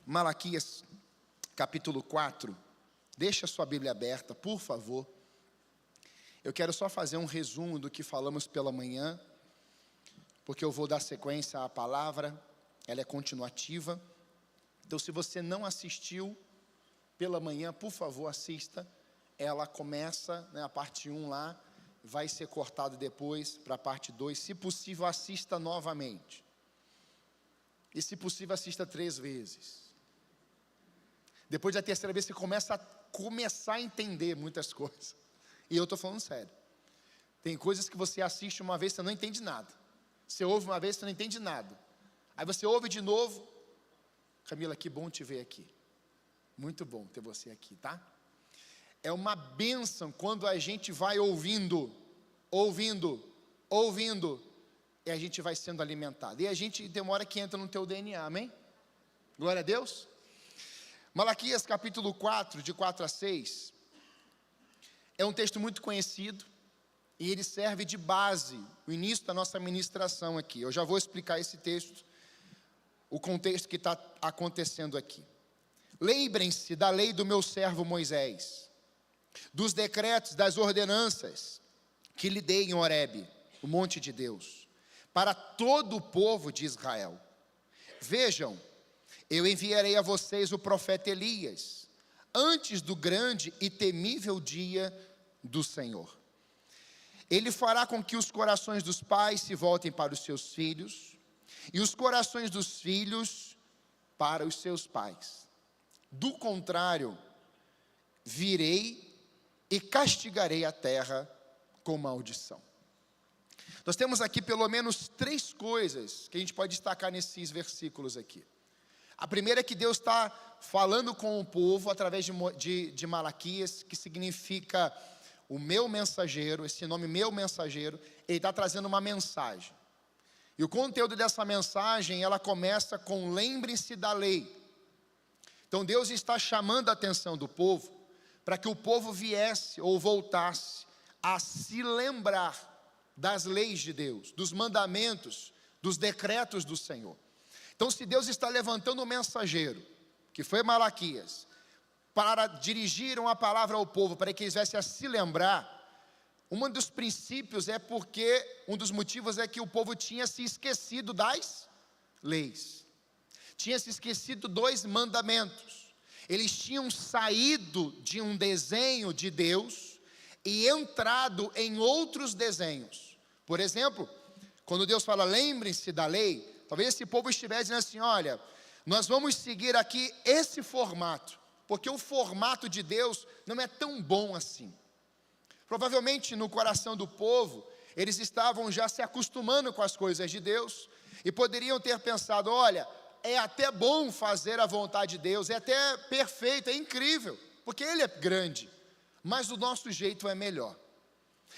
Malaquias, capítulo 4. Deixa a sua Bíblia aberta, por favor. Eu quero só fazer um resumo do que falamos pela manhã, porque eu vou dar sequência à palavra, ela é continuativa. Então, se você não assistiu pela manhã, por favor, assista. Ela começa, a parte 1 lá, vai ser cortada depois para a parte 2. Se possível, assista novamente. E se possível, assista 3 vezes. Depois da terceira vez, você começa a entender muitas coisas. E eu estou falando sério. Tem coisas que você assiste uma vez, você não entende nada. Você ouve uma vez, você não entende nada. Aí você ouve de novo. Camila, que bom te ver aqui. Muito bom ter você aqui, tá? É uma bênção quando a gente vai ouvindo, e a gente vai sendo alimentado. E a gente demora que entra no teu DNA, amém? Glória a Deus. Malaquias capítulo 4, de 4 a 6, é um texto muito conhecido, e ele serve de base, o início da nossa ministração aqui. Eu já vou explicar esse texto, o contexto que está acontecendo aqui. Lembrem-se da lei do meu servo Moisés, dos decretos, das ordenanças, que lhe dei em Horebe, o monte de Deus, para todo o povo de Israel. Vejam, eu enviarei a vocês o profeta Elias, antes do grande e temível dia do Senhor. Ele fará com que os corações dos pais se voltem para os seus filhos, e os corações dos filhos para os seus pais. Do contrário, virei e castigarei a terra com maldição. Nós temos aqui pelo menos 3 coisas que a gente pode destacar nesses versículos aqui. A primeira é que Deus está falando com o povo através de Malaquias, que significa o meu mensageiro. Esse nome, meu mensageiro, ele está trazendo uma mensagem. E o conteúdo dessa mensagem, ela começa com lembrem-se da lei. Então Deus está chamando a atenção do povo, para que o povo viesse ou voltasse a se lembrar das leis de Deus, dos mandamentos, dos decretos do Senhor. Então, se Deus está levantando um mensageiro, que foi Malaquias, para dirigir uma palavra ao povo, para que eles viessem a se lembrar, um dos princípios é porque, um dos motivos é que o povo tinha se esquecido das leis, tinha se esquecido dos mandamentos. Eles tinham saído de um desenho de Deus e entrado em outros desenhos. Por exemplo, quando Deus fala, lembrem-se da lei, talvez esse povo estivesse dizendo assim, olha, nós vamos seguir aqui esse formato, porque o formato de Deus não é tão bom assim. Provavelmente no coração do povo, eles estavam já se acostumando com as coisas de Deus, e poderiam ter pensado, olha, é até bom fazer a vontade de Deus, é até perfeito, é incrível, porque Ele é grande, mas do nosso jeito é melhor.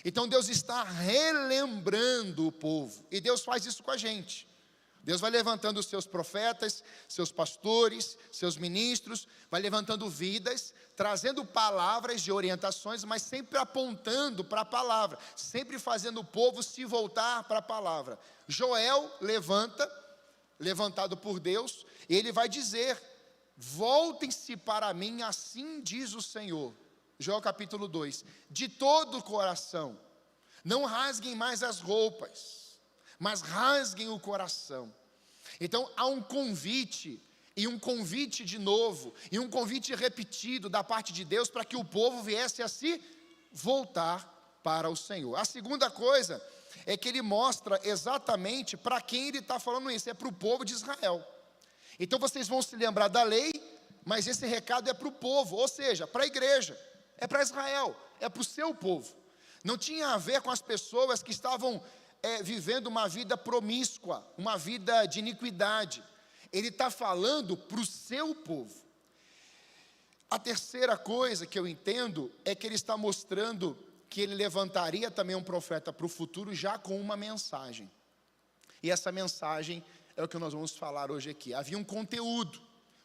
Então Deus está relembrando o povo, e Deus faz isso com a gente. Deus vai levantando os seus profetas, seus pastores, seus ministros, vai levantando vidas, trazendo palavras de orientações, mas sempre apontando para a palavra, sempre fazendo o povo se voltar para a palavra. Joel levantado por Deus, ele vai dizer, voltem-se para mim, assim diz o Senhor. Joel capítulo 2, de todo o coração, não rasguem mais as roupas, mas rasguem o coração. Então há um convite, e um convite de novo, e um convite repetido da parte de Deus, para que o povo viesse a se voltar para o Senhor. A segunda coisa, é que ele mostra exatamente para quem ele está falando isso, é para o povo de Israel. Então vocês vão se lembrar da lei, mas esse recado é para o povo, ou seja, para a igreja, é para Israel, é para o seu povo. Não tinha a ver com as pessoas que estavam vivendo uma vida promíscua, uma vida de iniquidade. Ele está falando para o seu povo. A terceira coisa que eu entendo é que ele está mostrando que ele levantaria também um profeta para o futuro já com uma mensagem. E essa mensagem é o que nós vamos falar hoje aqui. Havia um conteúdo,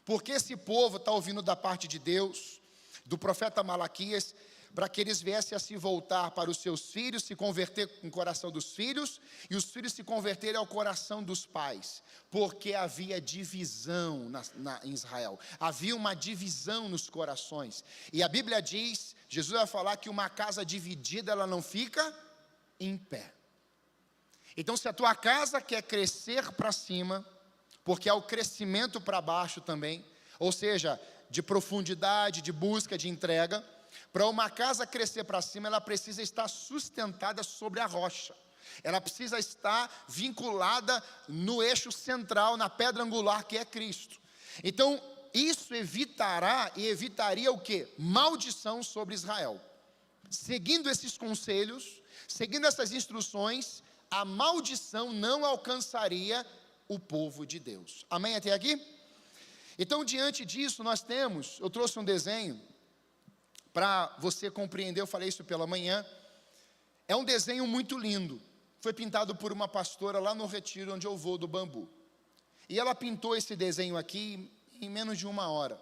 porque esse povo está ouvindo da parte de Deus, do profeta Malaquias, para que eles viessem a se voltar para os seus filhos, se converter com o coração dos filhos, e os filhos se converterem ao coração dos pais, porque havia divisão em Israel, havia uma divisão nos corações, e a Bíblia diz, Jesus vai falar que uma casa dividida, ela não fica em pé. Então, se a tua casa quer crescer para cima, porque há o crescimento para baixo também, ou seja, de profundidade, de busca, de entrega, para uma casa crescer para cima, ela precisa estar sustentada sobre a rocha. Ela precisa estar vinculada no eixo central, na pedra angular que é Cristo. Então, isso evitaria o quê? Maldição sobre Israel. Seguindo esses conselhos, seguindo essas instruções, a maldição não alcançaria o povo de Deus. Amém até aqui? Então, diante disso, eu trouxe um desenho, para você compreender, eu falei isso pela manhã, é um desenho muito lindo, foi pintado por uma pastora lá no retiro onde eu vou do Bambu, e ela pintou esse desenho aqui em menos de 1 hora,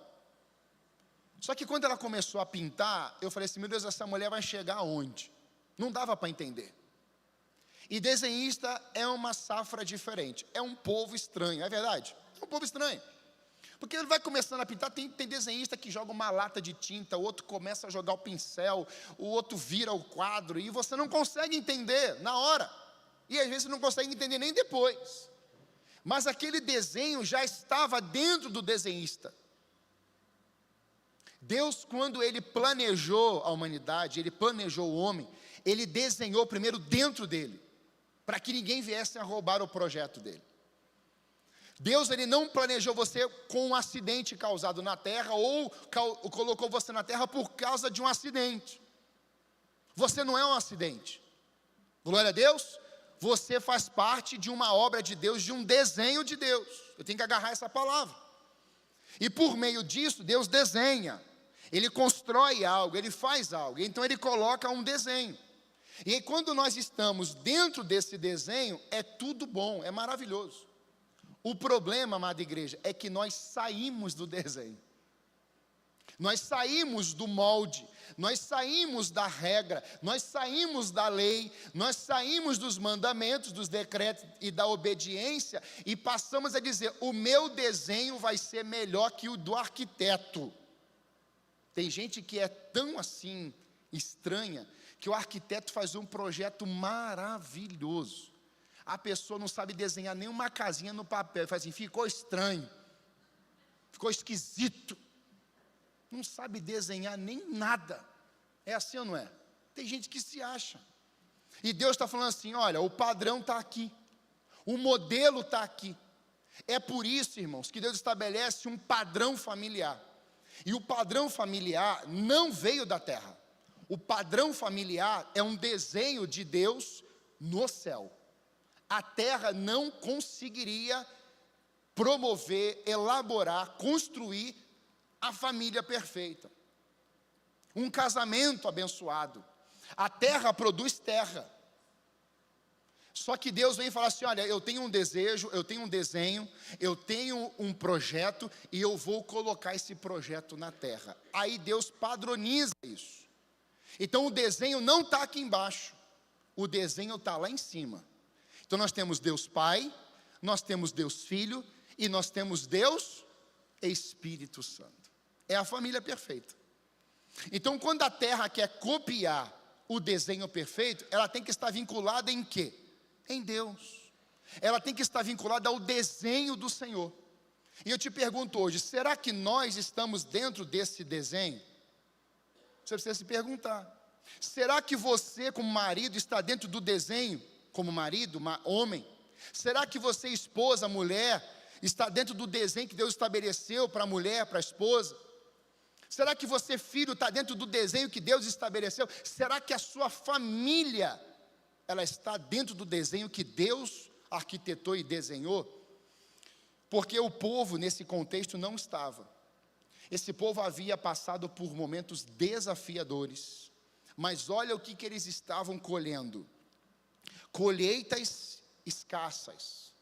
só que quando ela começou a pintar, eu falei assim, meu Deus, essa mulher vai chegar aonde? Não dava para entender, e desenhista é uma safra diferente, é um povo estranho, é verdade? É um povo estranho, porque ele vai começando a pintar, tem desenhista que joga uma lata de tinta, o outro começa a jogar o pincel, o outro vira o quadro, e você não consegue entender na hora, e às vezes não consegue entender nem depois, mas aquele desenho já estava dentro do desenhista. Deus, quando Ele planejou a humanidade, Ele planejou o homem, Ele desenhou primeiro dentro dele, para que ninguém viesse a roubar o projeto dele. Deus, Ele não planejou você com um acidente causado na terra, ou colocou você na terra por causa de um acidente. Você não é um acidente. Glória a Deus. Você faz parte de uma obra de Deus, de um desenho de Deus. Eu tenho que agarrar essa palavra. E por meio disso, Deus desenha. Ele constrói algo, Ele faz algo. Então Ele coloca um desenho. E aí, quando nós estamos dentro desse desenho, é tudo bom, é maravilhoso. O problema, amada igreja, é que nós saímos do desenho, nós saímos do molde, nós saímos da regra, nós saímos da lei, nós saímos dos mandamentos, dos decretos e da obediência, e passamos a dizer, o meu desenho vai ser melhor que o do arquiteto. Tem gente que é tão assim, estranha, que o arquiteto faz um projeto maravilhoso, a pessoa não sabe desenhar nenhuma casinha no papel, faz assim, ficou estranho, ficou esquisito, não sabe desenhar nem nada, é assim ou não é? Tem gente que se acha, e Deus está falando assim, olha, o padrão está aqui, o modelo está aqui, é por isso, irmãos, que Deus estabelece um padrão familiar, e o padrão familiar não veio da terra, o padrão familiar é um desenho de Deus no céu. A terra não conseguiria promover, elaborar, construir a família perfeita. Um casamento abençoado. A terra produz terra. Só que Deus vem falar assim, olha, eu tenho um desejo, eu tenho um desenho, eu tenho um projeto e eu vou colocar esse projeto na terra. Aí Deus padroniza isso. Então o desenho não está aqui embaixo, o desenho está lá em cima. Então nós temos Deus Pai, nós temos Deus Filho e nós temos Deus Espírito Santo. É a família perfeita. Então quando a terra quer copiar o desenho perfeito, ela tem que estar vinculada em quê? Em Deus. Ela tem que estar vinculada ao desenho do Senhor. E eu te pergunto hoje, será que nós estamos dentro desse desenho? Você precisa se perguntar. Será que você como marido está dentro do desenho? Como marido, homem? Será que você, esposa, mulher, está dentro do desenho que Deus estabeleceu para a mulher, para a esposa? Será que você, filho, está dentro do desenho que Deus estabeleceu? Será que a sua família, ela está dentro do desenho que Deus arquitetou e desenhou? Porque o povo, nesse contexto, não estava. Esse povo havia passado por momentos desafiadores. Mas olha o que eles estavam colhendo. Colheitas escassas.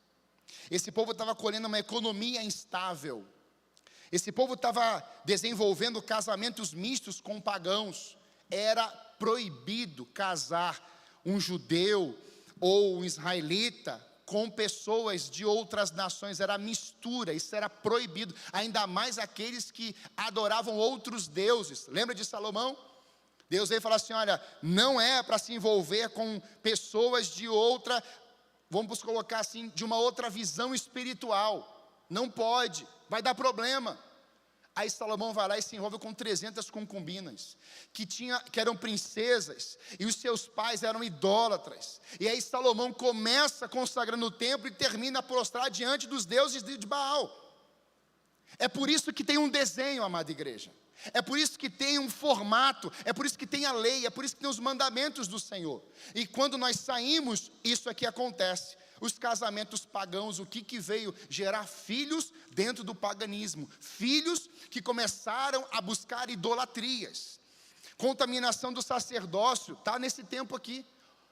Esse povo estava colhendo uma economia instável. Esse povo estava desenvolvendo casamentos mistos com pagãos. era proibido casar um judeu ou um israelita com pessoas de outras nações, era mistura, isso era proibido, ainda mais aqueles que adoravam outros deuses. Lembra de Salomão? Deus veio falar assim, olha, não é para se envolver com pessoas de outra, vamos colocar assim, de uma outra visão espiritual, não pode, vai dar problema. Aí Salomão vai lá e se envolve com 300 concubinas, que eram princesas, e os seus pais eram idólatras. E aí Salomão começa consagrando o templo e termina a prostrar diante dos deuses de Baal. É por isso que tem um desenho, amada igreja. É por isso que tem um formato, é por isso que tem a lei, é por isso que tem os mandamentos do Senhor. E quando nós saímos, isso aqui acontece. Os casamentos pagãos, o que veio gerar filhos dentro do paganismo, filhos que começaram a buscar idolatrias, contaminação do sacerdócio, está nesse tempo aqui,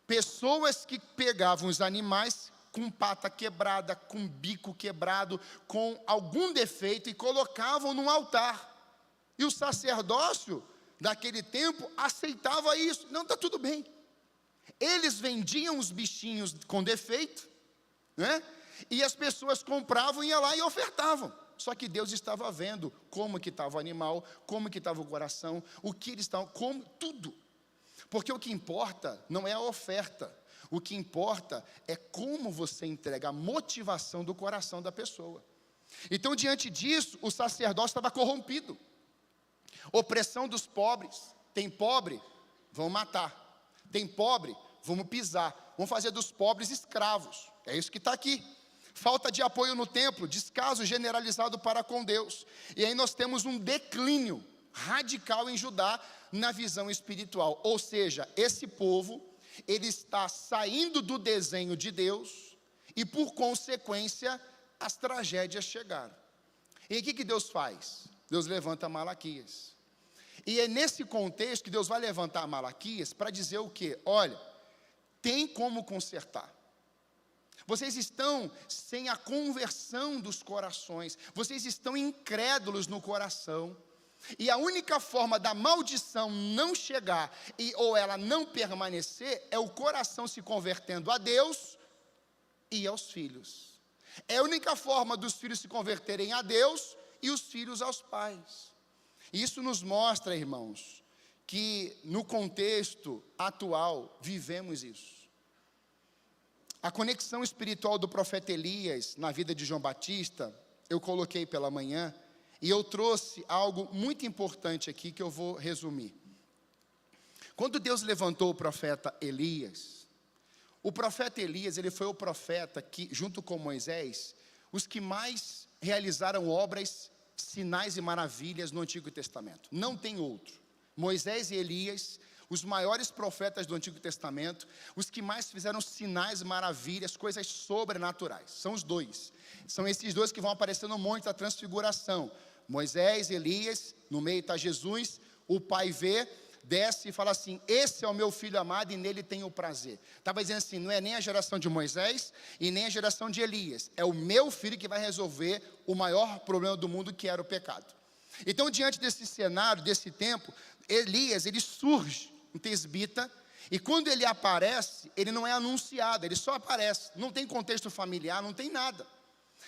pessoas que pegavam os animais com pata quebrada, com bico quebrado, com algum defeito e colocavam no altar, e o sacerdócio daquele tempo aceitava isso, não, está tudo bem, eles vendiam os bichinhos com defeito, né? E as pessoas compravam, iam lá e ofertavam. Só que Deus estava vendo como que estava o animal, como que estava o coração, o que eles estavam, como, tudo. Porque o que importa não é a oferta, o que importa é como você entrega, a motivação do coração da pessoa. Então, diante disso, o sacerdócio estava corrompido. Opressão dos pobres. Tem pobre? Vão matar. Tem pobre? Vamos pisar. Vamos fazer dos pobres escravos. É isso que está aqui. Falta de apoio no templo, descaso generalizado para com Deus. E aí nós temos um declínio radical em Judá na visão espiritual. Ou seja, esse povo, ele está saindo do desenho de Deus e por consequência as tragédias chegaram. E o que Deus faz? Deus levanta Malaquias. E é nesse contexto que Deus vai levantar Malaquias para dizer o quê? Olha, tem como consertar. Vocês estão sem a conversão dos corações, vocês estão incrédulos no coração, e a única forma da maldição não chegar, ou ela não permanecer, é o coração se convertendo a Deus e aos filhos. É a única forma dos filhos se converterem a Deus e os filhos aos pais. Isso nos mostra, irmãos, que no contexto atual vivemos isso. A conexão espiritual do profeta Elias na vida de João Batista, eu coloquei pela manhã, e eu trouxe algo muito importante aqui que eu vou resumir. Quando Deus levantou o profeta Elias, ele foi o profeta que, junto com Moisés, os que mais realizaram obras, sinais e maravilhas no Antigo Testamento. Não tem outro. Moisés e Elias, os maiores profetas do Antigo Testamento, os que mais fizeram sinais, maravilhas, coisas sobrenaturais, são os dois. São esses dois que vão aparecer no Monte da Transfiguração. Moisés, Elias, no meio está Jesus, o pai vê, desce e fala assim, esse é o meu filho amado e nele tenho prazer. Estava dizendo assim, não é nem a geração de Moisés e nem a geração de Elias, é o meu filho que vai resolver o maior problema do mundo, que era o pecado. Então, diante desse cenário, desse tempo, Elias, ele surge em Tesbita, e quando ele aparece, ele não é anunciado, ele só aparece, não tem contexto familiar, não tem nada.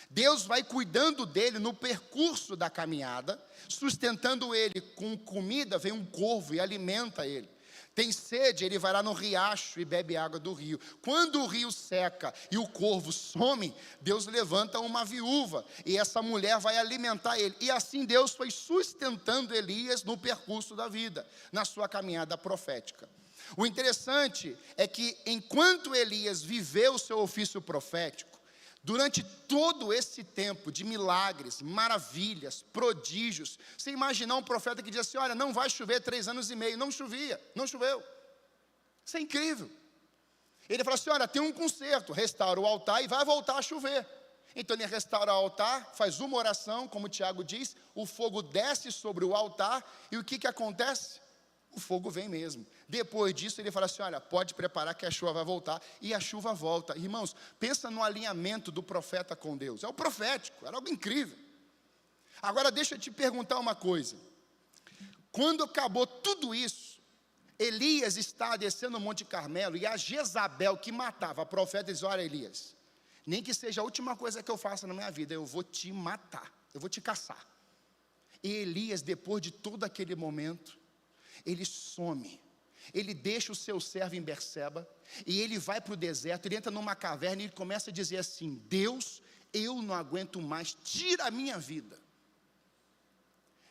Deus vai cuidando dele no percurso da caminhada, sustentando ele com comida, vem um corvo e alimenta ele. Tem sede, ele vai lá no riacho e bebe água do rio. Quando o rio seca e o corvo some, Deus levanta uma viúva, e essa mulher vai alimentar ele. E assim Deus foi sustentando Elias no percurso da vida, na sua caminhada profética. O interessante é que enquanto Elias viveu o seu ofício profético, durante todo esse tempo de milagres, maravilhas, prodígios, você imaginar um profeta que diz assim, olha, não vai chover 3 anos e meio, não chovia, não choveu. Isso é incrível. Ele fala assim, olha, tem um conserto, restaura o altar e vai voltar a chover. Então ele restaura o altar, faz uma oração, como o Tiago diz, o fogo desce sobre o altar, e o que acontece? O fogo vem mesmo. Depois disso ele fala assim, olha, pode preparar que a chuva vai voltar, e a chuva volta. Irmãos, pensa no alinhamento do profeta com Deus, é o profético, era algo incrível. Agora deixa eu te perguntar uma coisa, quando acabou tudo isso, Elias está descendo o Monte Carmelo, e a Jezabel que matava a profeta diz: olha, Elias, nem que seja a última coisa que eu faça na minha vida, eu vou te matar, eu vou te caçar. E Elias, depois de todo aquele momento, ele some, ele deixa o seu servo em Berseba, e ele vai para o deserto, ele entra numa caverna, e ele começa a dizer assim: Deus, eu não aguento mais, tira a minha vida,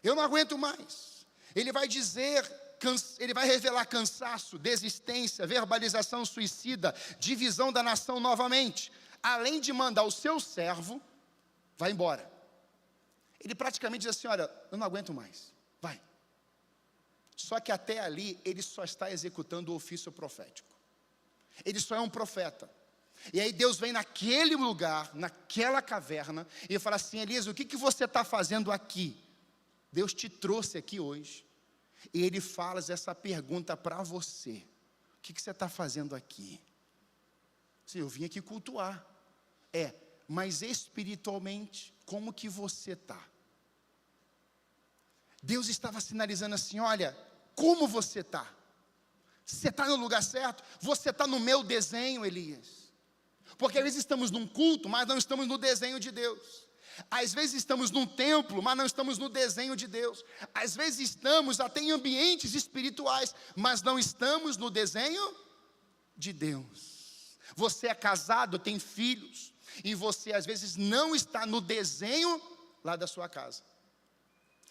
eu não aguento mais. Ele vai dizer, ele vai revelar cansaço, desistência, verbalização suicida, divisão da nação novamente, além de mandar o seu servo, vai embora. Ele praticamente diz assim: olha, eu não aguento mais, vai. Só que até ali, ele só está executando o ofício profético, ele só é um profeta. E aí Deus vem naquele lugar, naquela caverna, e fala assim: Elias, o que você está fazendo aqui? Deus te trouxe aqui hoje, e Ele fala essa pergunta para você: o que você está fazendo aqui? Eu vim aqui cultuar. Mas espiritualmente, como que você está? Deus estava sinalizando assim: olha, como você está? Você está no lugar certo? Você está no meu desenho, Elias? Porque às vezes estamos num culto, mas não estamos no desenho de Deus. Às vezes estamos num templo, mas não estamos no desenho de Deus. Às vezes estamos até em ambientes espirituais, mas não estamos no desenho de Deus. Você é casado, tem filhos, e você às vezes não está no desenho lá da sua casa.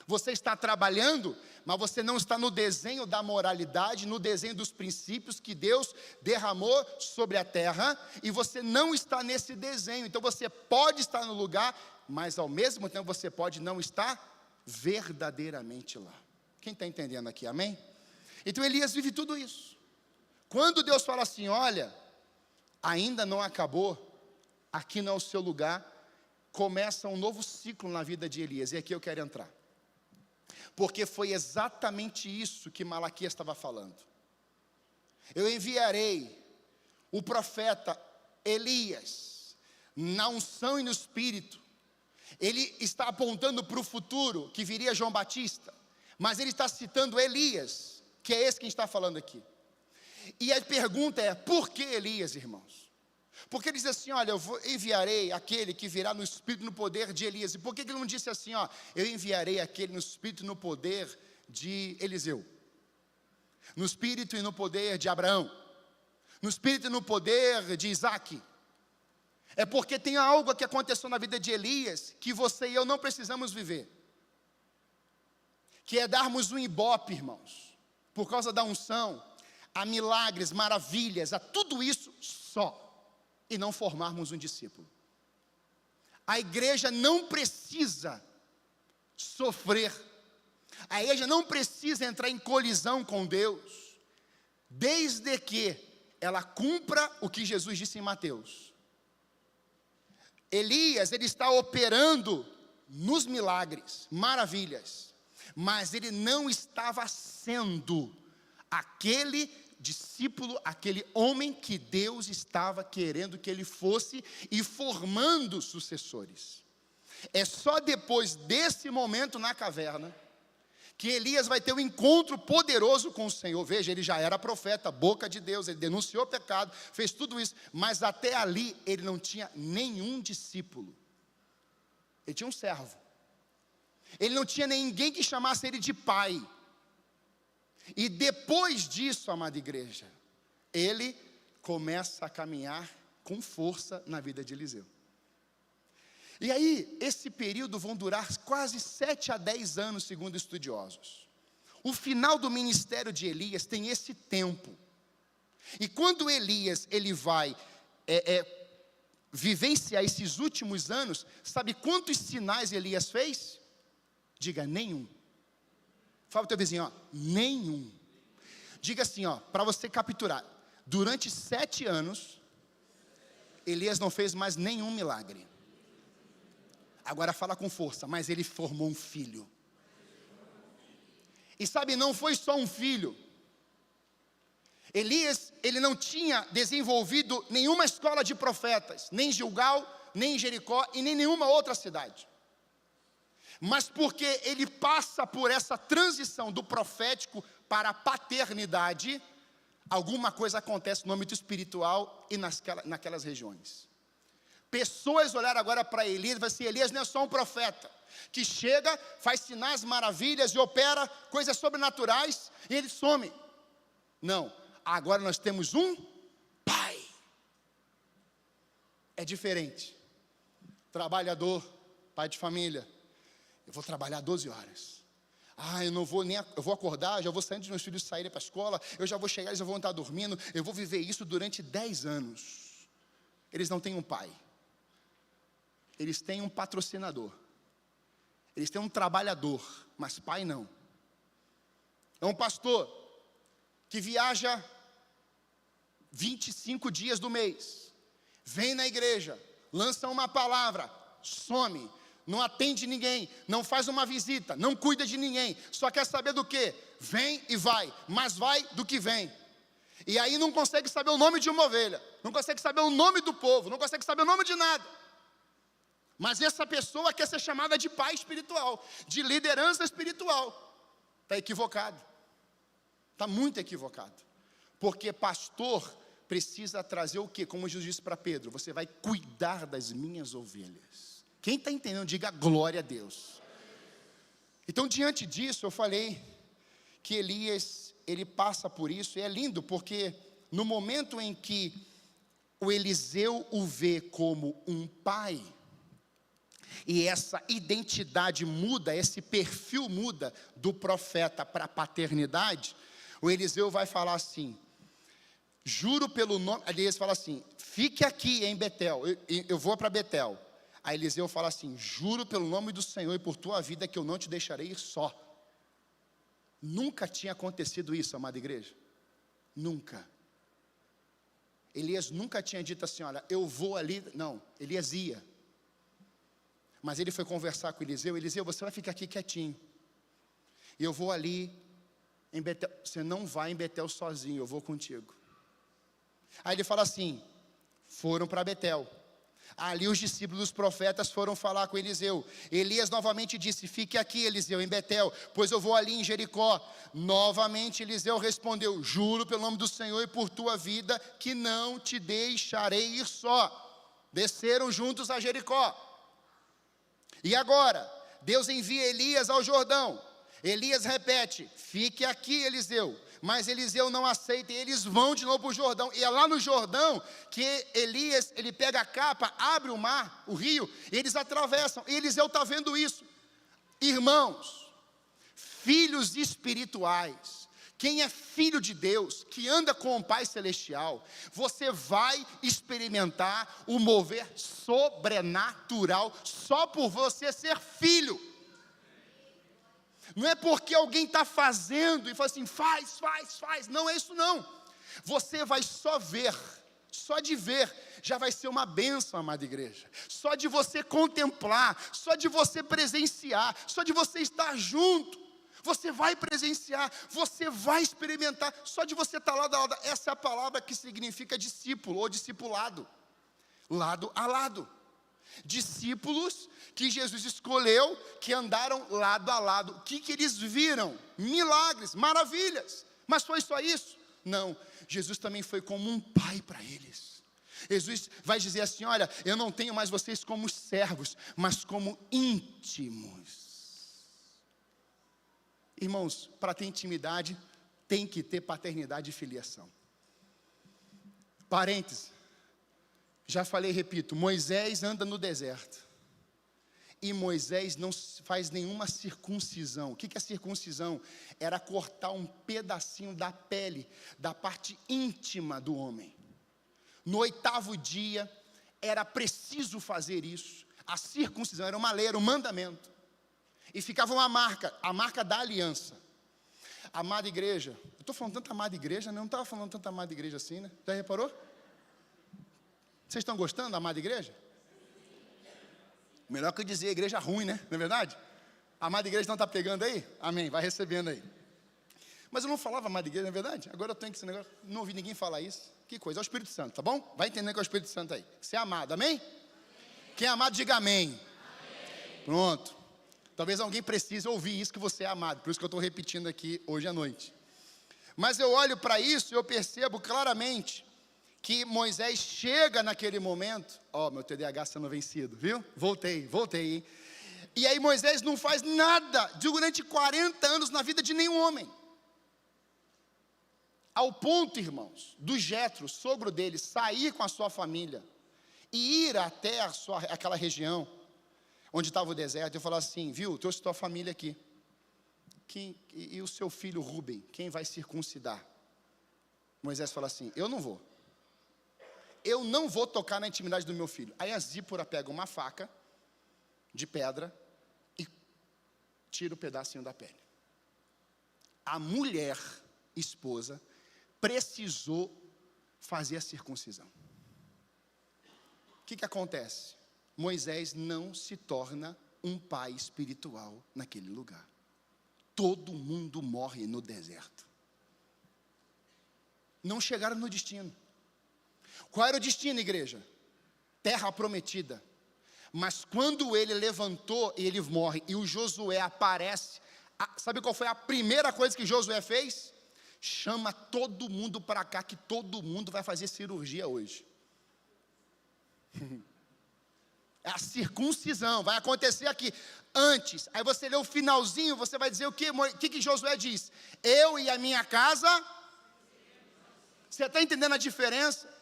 Você está trabalhando, mas você não está no desenho da moralidade, no desenho dos princípios que Deus derramou sobre a terra, e você não está nesse desenho. Então você pode estar no lugar, mas ao mesmo tempo você pode não estar verdadeiramente lá. Quem está entendendo aqui, amém? Então Elias vive tudo isso. Quando Deus fala assim: olha, ainda não acabou, aqui não é o seu lugar, começa um novo ciclo na vida de Elias, e aqui eu quero entrar. Porque foi exatamente isso que Malaquias estava falando. Eu enviarei o profeta Elias na unção e no espírito. Ele está apontando para o futuro, que viria João Batista, mas ele está citando Elias, que é esse que a gente está falando aqui. E a pergunta é: por que Elias, irmãos? Porque ele diz assim: olha, enviarei aquele que virá no espírito e no poder de Elias. E por que ele não disse assim: ó, eu enviarei aquele no espírito e no poder de Eliseu, no espírito e no poder de Abraão, no espírito e no poder de Isaac? É porque tem algo que aconteceu na vida de Elias que você e eu não precisamos viver, que é darmos um ibope, irmãos, por causa da unção, a milagres, maravilhas, a tudo isso só, e não formarmos um discípulo. A igreja não precisa sofrer, a igreja não precisa entrar em colisão com Deus, desde que ela cumpra o que Jesus disse em Mateus. Elias, ele está operando nos milagres, maravilhas, mas ele não estava sendo aquele discípulo, aquele homem que Deus estava querendo que ele fosse e formando sucessores. É só depois desse momento na caverna que Elias vai ter um encontro poderoso com o Senhor. Veja, ele já era profeta, boca de Deus, ele denunciou o pecado, fez tudo isso, mas até ali ele não tinha nenhum discípulo. Ele tinha um servo. Ele não tinha ninguém que chamasse ele de pai. E depois disso, amada igreja, ele começa a caminhar com força na vida de Eliseu. E aí, esse período vão durar quase 7 a 10 anos, segundo estudiosos. O final do ministério de Elias tem esse tempo. E quando Elias, ele vai vivenciar esses últimos anos, sabe quantos sinais Elias fez? Diga: nenhum. Fala para o teu vizinho, ó, nenhum. Diga assim, ó, para você capturar. Durante 7 anos, Elias não fez mais nenhum milagre. Agora fala com força: mas ele formou um filho. E sabe, não foi só um filho. Elias, ele não tinha desenvolvido nenhuma escola de profetas, nem em Gilgal, nem em Jericó e nem nenhuma outra cidade. Mas porque ele passa por essa transição do profético para a paternidade, alguma coisa acontece no âmbito espiritual e naquelas regiões. Pessoas olharam agora para Elias e falaram assim: Elias não é só um profeta, que chega, faz sinais, maravilhas e opera coisas sobrenaturais e ele some. Não, agora nós temos um pai. É diferente. Trabalhador, pai de família. Eu vou trabalhar 12 horas. Eu não vou nem, eu vou acordar, já vou sair dos meus filhos saírem para a escola, eu já vou chegar, eles já vão estar dormindo, eu vou viver isso durante 10 anos. Eles não têm um pai. Eles têm um patrocinador. Eles têm um trabalhador, mas pai não. É um pastor que viaja 25 dias do mês, vem na igreja, lança uma palavra, some, não atende ninguém, não faz uma visita, não cuida de ninguém, só quer saber do quê? Vem e vai, mas vai do que vem. E aí não consegue saber o nome de uma ovelha, não consegue saber o nome do povo, não consegue saber o nome de nada. Mas essa pessoa quer ser chamada de pai espiritual, de liderança espiritual. Está equivocado, está muito equivocado. Porque pastor precisa trazer o quê? Como Jesus disse para Pedro: você vai cuidar das minhas ovelhas. Quem está entendendo, diga glória a Deus. Então, diante disso, eu falei que Elias, ele passa por isso, e é lindo, porque no momento em que o Eliseu o vê como um pai, e essa identidade muda, esse perfil muda do profeta para a paternidade, o Eliseu vai falar assim: juro pelo nome, Elias fala assim: fique aqui em Betel, eu vou para Betel. Aí Eliseu fala assim: juro pelo nome do Senhor e por tua vida que eu não te deixarei ir só. Nunca tinha acontecido isso, amada igreja. Nunca. Elias nunca tinha dito assim: olha, eu vou ali. Não, Elias ia. Mas ele foi conversar com Eliseu: Eliseu, você vai ficar aqui quietinho. E eu vou ali em Betel. Você não vai em Betel sozinho, eu vou contigo. Aí ele fala assim: foram para Betel. Ali os discípulos dos profetas foram falar com Eliseu. Elias novamente disse: fique aqui, Eliseu, em Betel, pois eu vou ali em Jericó. Novamente Eliseu respondeu: juro pelo nome do Senhor e por tua vida que não te deixarei ir só. Desceram juntos a Jericó. E agora, Deus envia Elias ao Jordão. Elias repete: fique aqui, Eliseu. Mas Eliseu não aceita, e eles vão de novo para o Jordão. E é lá no Jordão que Elias, ele pega a capa, abre o mar, o rio, e eles atravessam. E Eliseu está vendo isso. Irmãos, filhos espirituais, quem é filho de Deus, que anda com o Pai Celestial, você vai experimentar o mover sobrenatural só por você ser filho. Não é porque alguém está fazendo e fala assim: faz. Não é isso não. Você vai só ver, só de ver, já vai ser uma bênção, amada igreja. Só de você contemplar, só de você presenciar, só de você estar junto, você vai presenciar, você vai experimentar, só de você estar lado a lado. Essa é a palavra que significa discípulo ou discipulado, lado a lado. Discípulos que Jesus escolheu, que andaram lado a lado. O que eles viram? Milagres, maravilhas. Mas foi só isso? Não, Jesus também foi como um pai para eles. Jesus vai dizer assim: olha, eu não tenho mais vocês como servos, mas como íntimos. Irmãos, para ter intimidade, tem que ter paternidade e filiação. Parênteses. Já falei, repito, Moisés anda no deserto. E Moisés não faz nenhuma circuncisão. O que é circuncisão? Era cortar um pedacinho da pele, da parte íntima do homem. No 8º dia, era preciso fazer isso. A circuncisão era uma lei, era um mandamento. E ficava uma marca, a marca da aliança. Amada igreja, eu estou falando tanto amada igreja, não estava falando tanto amada igreja assim, né? Já reparou? Vocês estão gostando da amada igreja? Melhor que eu dizer igreja ruim, né? Não é verdade? A amada igreja não está pegando aí? Amém, vai recebendo aí. Mas eu não falava amada igreja, não é verdade? Agora eu tenho que esse negócio, não ouvi ninguém falar isso. Que coisa, é o Espírito Santo, tá bom? Vai entender que é o Espírito Santo aí. Você é amado, amém? Quem é amado, diga amém. Pronto. Talvez alguém precise ouvir isso, que você é amado, por isso que eu estou repetindo aqui hoje à noite. Mas eu olho para isso e eu percebo claramente que Moisés chega naquele momento, meu TDAH sendo vencido, viu? Voltei, hein? E aí Moisés não faz nada durante 40 anos na vida de nenhum homem. Ao ponto, irmãos, do Jetro, sogro dele, sair com a sua família e ir até aquela região onde estava o deserto e falar assim, viu, trouxe tua família aqui. E o seu filho Rubem, quem vai circuncidar? Moisés fala assim, eu não vou tocar na intimidade do meu filho. Aí a Zípora pega uma faca de pedra e tira o pedacinho da pele. A mulher, esposa, precisou fazer a circuncisão. O que acontece? Moisés não se torna um pai espiritual naquele lugar. Todo mundo morre no deserto. Não chegaram no destino. Qual era o destino, igreja? Terra prometida. Mas quando ele levantou, ele morre, e o Josué aparece. Sabe qual foi a primeira coisa que Josué fez? Chama todo mundo para cá, que todo mundo vai fazer cirurgia hoje. A circuncisão vai acontecer aqui. Antes, aí você lê o finalzinho, você vai dizer o quê? O que Josué diz? Eu e a minha casa. Você está entendendo a diferença?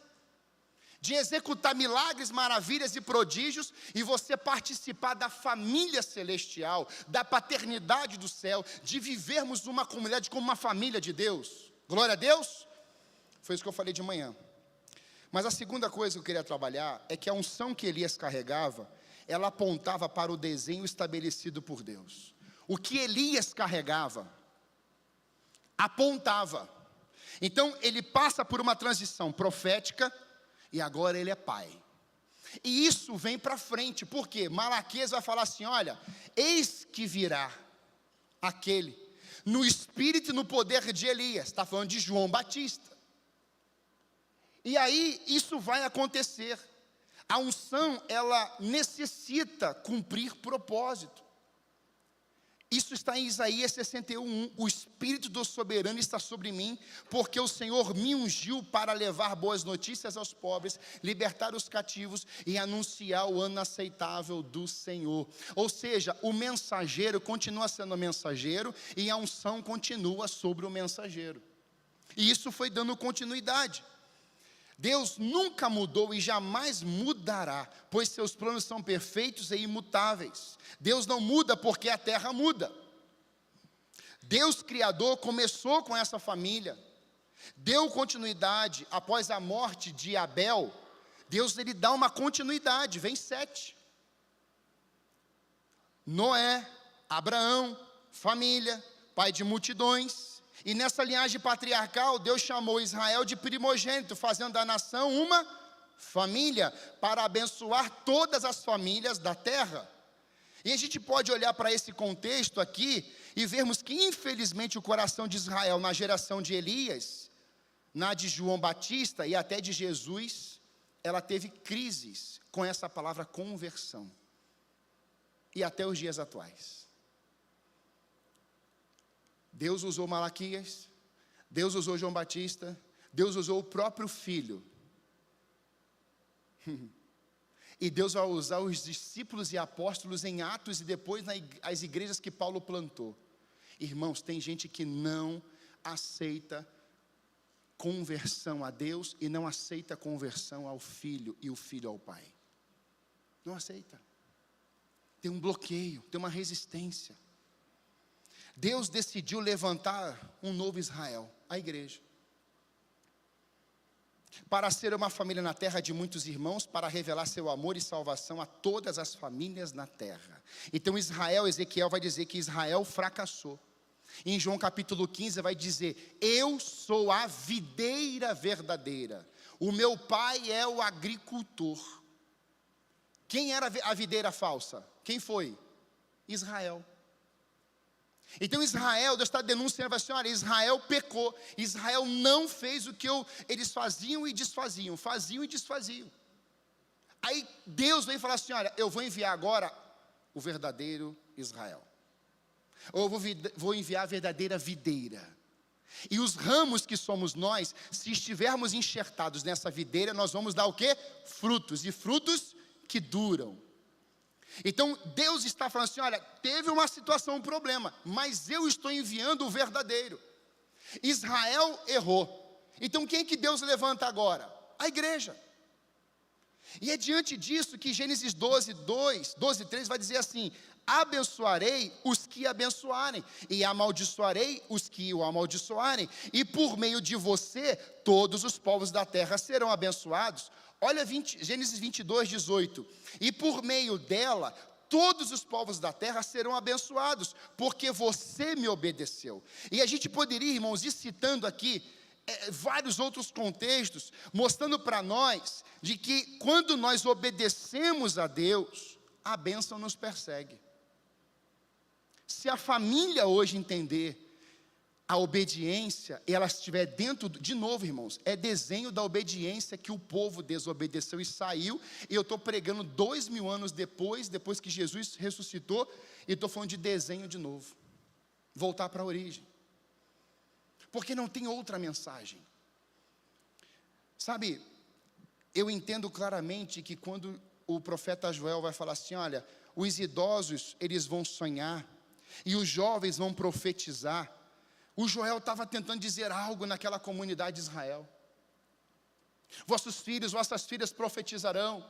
De executar milagres, maravilhas e prodígios, e você participar da família celestial, da paternidade do céu, de vivermos uma comunidade como uma família de Deus. Glória a Deus. Foi isso que eu falei de manhã. Mas a segunda coisa que eu queria trabalhar é que a unção que Elias carregava, ela apontava para o desenho estabelecido por Deus. O que Elias carregava, apontava. Então ele passa por uma transição profética, e agora ele é pai. E isso vem para frente, porque Malaquias vai falar assim, olha, eis que virá aquele, no espírito e no poder de Elias, está falando de João Batista. E aí, isso vai acontecer. A unção, ela necessita cumprir propósito. Isso está em Isaías 61:1. O Espírito do Soberano está sobre mim, porque o Senhor me ungiu para levar boas notícias aos pobres, libertar os cativos e anunciar o ano aceitável do Senhor. Ou seja, o mensageiro continua sendo mensageiro e a unção continua sobre o mensageiro. E isso foi dando continuidade. Deus nunca mudou e jamais mudará, pois seus planos são perfeitos e imutáveis. Deus não muda porque a terra muda. Deus Criador começou com essa família, deu continuidade após a morte de Abel. Deus, ele dá uma continuidade, vem 7. Noé, Abraão, família, pai de multidões. E nessa linhagem patriarcal, Deus chamou Israel de primogênito, fazendo da nação uma família, para abençoar todas as famílias da terra. E a gente pode olhar para esse contexto aqui, e vermos que infelizmente o coração de Israel, na geração de Elias, na de João Batista e até de Jesus, ela teve crises com essa palavra conversão. E até os dias atuais. Deus usou Malaquias, Deus usou João Batista, Deus usou o próprio Filho. E Deus vai usar os discípulos e apóstolos em Atos e depois nas igrejas que Paulo plantou. Irmãos, tem gente que não aceita conversão a Deus e não aceita conversão ao Filho e o Filho ao Pai. Não aceita. Tem um bloqueio, tem uma resistência. Deus decidiu levantar um novo Israel, a igreja, para ser uma família na terra de muitos irmãos, para revelar seu amor e salvação a todas as famílias na terra. Então Ezequiel vai dizer que Israel fracassou. Em João capítulo 15 vai dizer, eu sou a videira verdadeira, o meu pai é o agricultor. Quem era a videira falsa? Quem foi? Israel. Então Israel, Deus está denunciando, assim, olha, Israel pecou, Israel não fez o que eles faziam e desfaziam, Aí Deus vem falar assim, olha, eu vou enviar agora o verdadeiro Israel. Ou vou enviar a verdadeira videira. E os ramos que somos nós, se estivermos enxertados nessa videira, nós vamos dar o quê? Frutos, e frutos que duram. Então Deus está falando assim, olha, teve uma situação, um problema, mas eu estou enviando o verdadeiro. Israel errou. Então quem que Deus levanta agora? A igreja. E é diante disso que Gênesis 12:3 vai dizer assim: abençoarei os que abençoarem, e amaldiçoarei os que o amaldiçoarem, e por meio de você, todos os povos da terra serão abençoados. Olha Gênesis 22:18, e por meio dela, todos os povos da terra serão abençoados, porque você me obedeceu. E a gente poderia, irmãos, ir citando aqui vários outros contextos, mostrando para nós, de que quando nós obedecemos a Deus, a bênção nos persegue. Se a família hoje entender a obediência, e ela estiver dentro, de novo, irmãos, é desenho da obediência que o povo desobedeceu e saiu, e eu estou pregando 2000 anos depois que Jesus ressuscitou, e estou falando de desenho de novo, voltar para a origem, porque não tem outra mensagem. Sabe, eu entendo claramente que quando o profeta Joel vai falar assim, olha, os idosos, eles vão sonhar, e os jovens vão profetizar. O Joel estava tentando dizer algo naquela comunidade de Israel. Vossos filhos, vossas filhas profetizarão,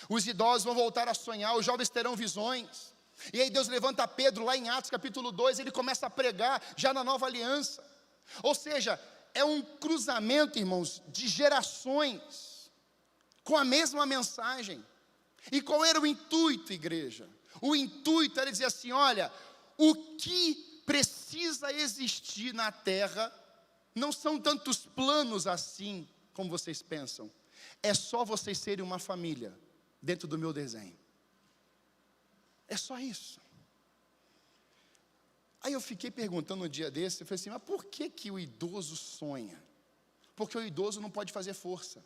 os idosos vão voltar a sonhar, os jovens terão visões. E aí Deus levanta Pedro lá em Atos capítulo 2, ele começa a pregar já na nova aliança. Ou seja, é um cruzamento, irmãos, de gerações, com a mesma mensagem. E qual era o intuito, igreja? O intuito era dizer assim, olha, o que precisa existir na terra, não são tantos planos assim, como vocês pensam, é só vocês serem uma família, dentro do meu desenho, é só isso. Aí eu fiquei perguntando um dia desse, eu falei assim, mas por que o idoso sonha? Porque o idoso não pode fazer força.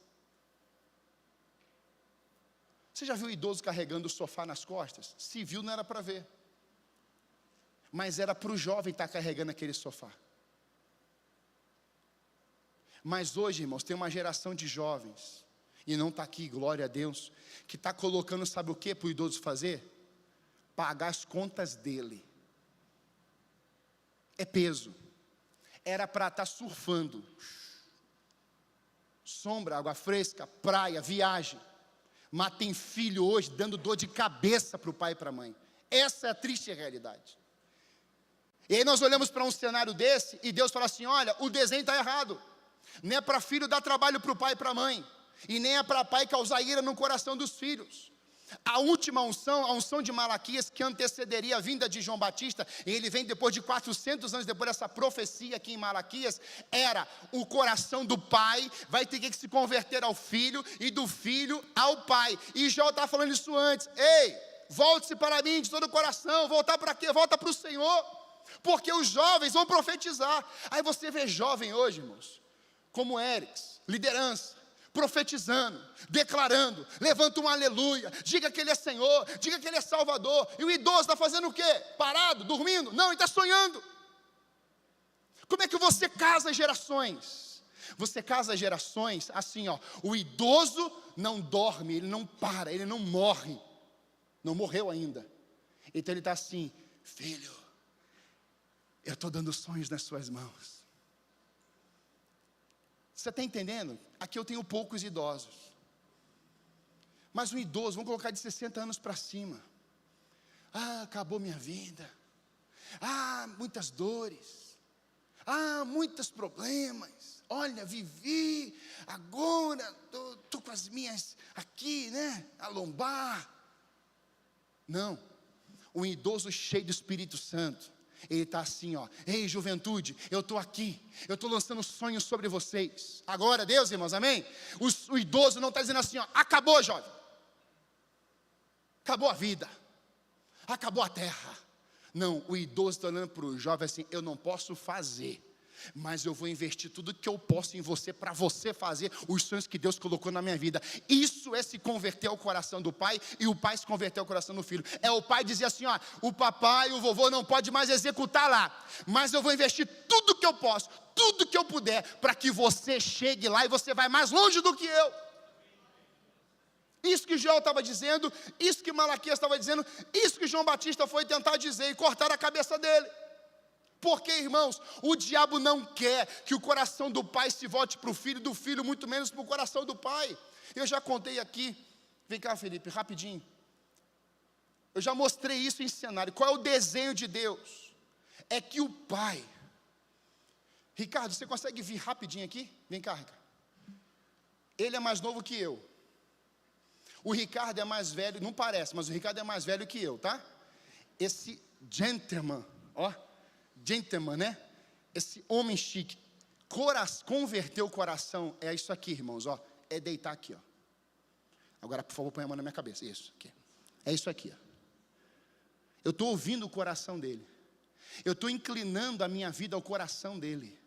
Você já viu o idoso carregando o sofá nas costas? Se viu, não era para ver, mas era para o jovem estar carregando aquele sofá. Mas hoje, irmãos, tem uma geração de jovens, e não está aqui, glória a Deus, que está colocando, sabe o que para o idoso fazer? Pagar as contas dele. É peso. Era para estar surfando, sombra, água fresca, praia, viagem. Mas tem filho hoje dando dor de cabeça para o pai e para a mãe. Essa é a triste realidade. E aí nós olhamos para um cenário desse, e Deus fala assim, olha, o desenho está errado. Não é para filho dar trabalho para o pai e para a mãe, e nem é para pai causar ira no coração dos filhos. A última unção, a unção de Malaquias, que antecederia a vinda de João Batista, e ele vem depois de 400 anos depois dessa profecia aqui em Malaquias, era o coração do pai, vai ter que se converter ao filho, e do filho ao pai. E Jó está falando isso antes, ei, volte-se para mim de todo o coração, voltar para quê? Volta para o Senhor, porque os jovens vão profetizar. Aí você vê jovem hoje, irmãos, como Erics, liderança, profetizando, declarando, levanta um aleluia, diga que Ele é Senhor, diga que Ele é Salvador, e o idoso está fazendo o quê? Parado, dormindo? Não, ele está sonhando. Como é que você casa gerações? Você casa gerações assim, ó, o idoso não dorme, ele não para, ele não morre, não morreu ainda, então ele está assim, filho, eu estou dando sonhos nas suas mãos. Você está entendendo? Aqui eu tenho poucos idosos, mas um idoso, vamos colocar de 60 anos para cima, acabou minha vida, muitas dores, muitos problemas, olha, vivi, agora estou com as minhas aqui, né, a lombar. Não, um idoso cheio do Espírito Santo, ele está assim, ó, ei juventude, eu estou aqui, eu estou lançando sonhos sobre vocês, agora Deus, irmãos, amém? O idoso não está dizendo assim, ó, acabou jovem, acabou a vida, acabou a terra. Não, o idoso está olhando para o jovem assim, eu não posso fazer, mas eu vou investir tudo que eu posso em você, para você fazer os sonhos que Deus colocou na minha vida. Isso é se converter ao coração do pai, e o pai se converter ao coração do filho. É o pai dizer assim, ó, o papai, o vovô não pode mais executar lá, mas eu vou investir tudo que eu posso, tudo que eu puder, para que você chegue lá, e você vai mais longe do que eu. Isso que Joel estava dizendo, isso que Malaquias estava dizendo, isso que João Batista foi tentar dizer, e cortar a cabeça dele. Porque, irmãos, o diabo não quer que o coração do pai se volte para o filho, do filho muito menos para o coração do pai. Eu já contei aqui, vem cá Felipe, rapidinho. Eu já mostrei isso em cenário. Qual é o desenho de Deus? É que o pai... Ricardo, você consegue vir rapidinho aqui? Vem cá, Ricardo. Ele é mais novo que eu. O Ricardo é mais velho, não parece, mas o Ricardo é mais velho que eu, tá? Esse gentleman, ó... Gentleman, né? Esse homem chique, converter o coração é isso aqui, irmãos, ó. É deitar aqui, ó. Agora, por favor, põe a mão na minha cabeça. Isso aqui. É isso aqui, ó. Eu estou ouvindo o coração dele. Eu estou inclinando a minha vida ao coração dele.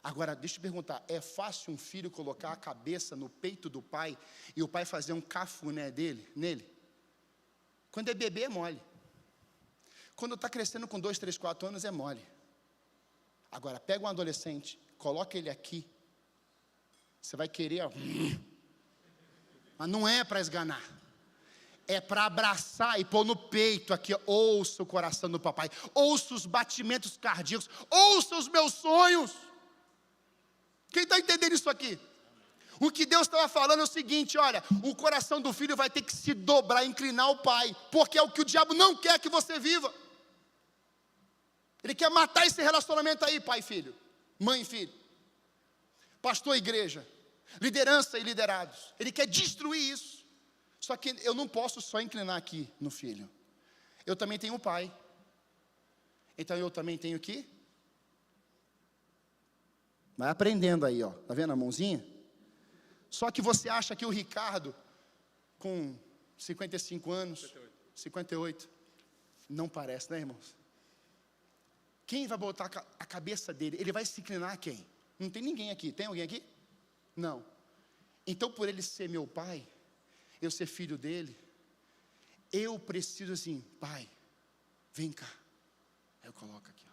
Agora, deixa eu te perguntar, é fácil um filho colocar a cabeça no peito do pai e o pai fazer um cafuné nele? Quando é bebê é mole. Quando está crescendo com 2, 3, 4 anos é mole. Agora, pega um adolescente, coloca ele aqui, você vai querer, ó, mas não é para esganar, é para abraçar e pôr no peito aqui, ó, ouça o coração do papai, ouça os batimentos cardíacos, ouça os meus sonhos. Quem está entendendo isso aqui? O que Deus estava falando é o seguinte, olha, o coração do filho vai ter que se dobrar, inclinar ao pai, porque é o que o diabo não quer que você viva. Ele quer matar esse relacionamento aí, pai e filho, mãe e filho, pastor e igreja, liderança e liderados. Ele quer destruir isso. Só que eu não posso só inclinar aqui no filho. Eu também tenho um pai. Então eu também tenho que... Vai aprendendo aí, ó. Tá vendo a mãozinha? Só que você acha que o Ricardo, com 55 anos, 58, não parece, né, irmãos? Quem vai botar a cabeça dele? Ele vai se inclinar a quem? Não tem ninguém aqui. Tem alguém aqui? Não. Então, por ele ser meu pai, eu ser filho dele, eu preciso assim, pai, vem cá. Aí eu coloco aqui,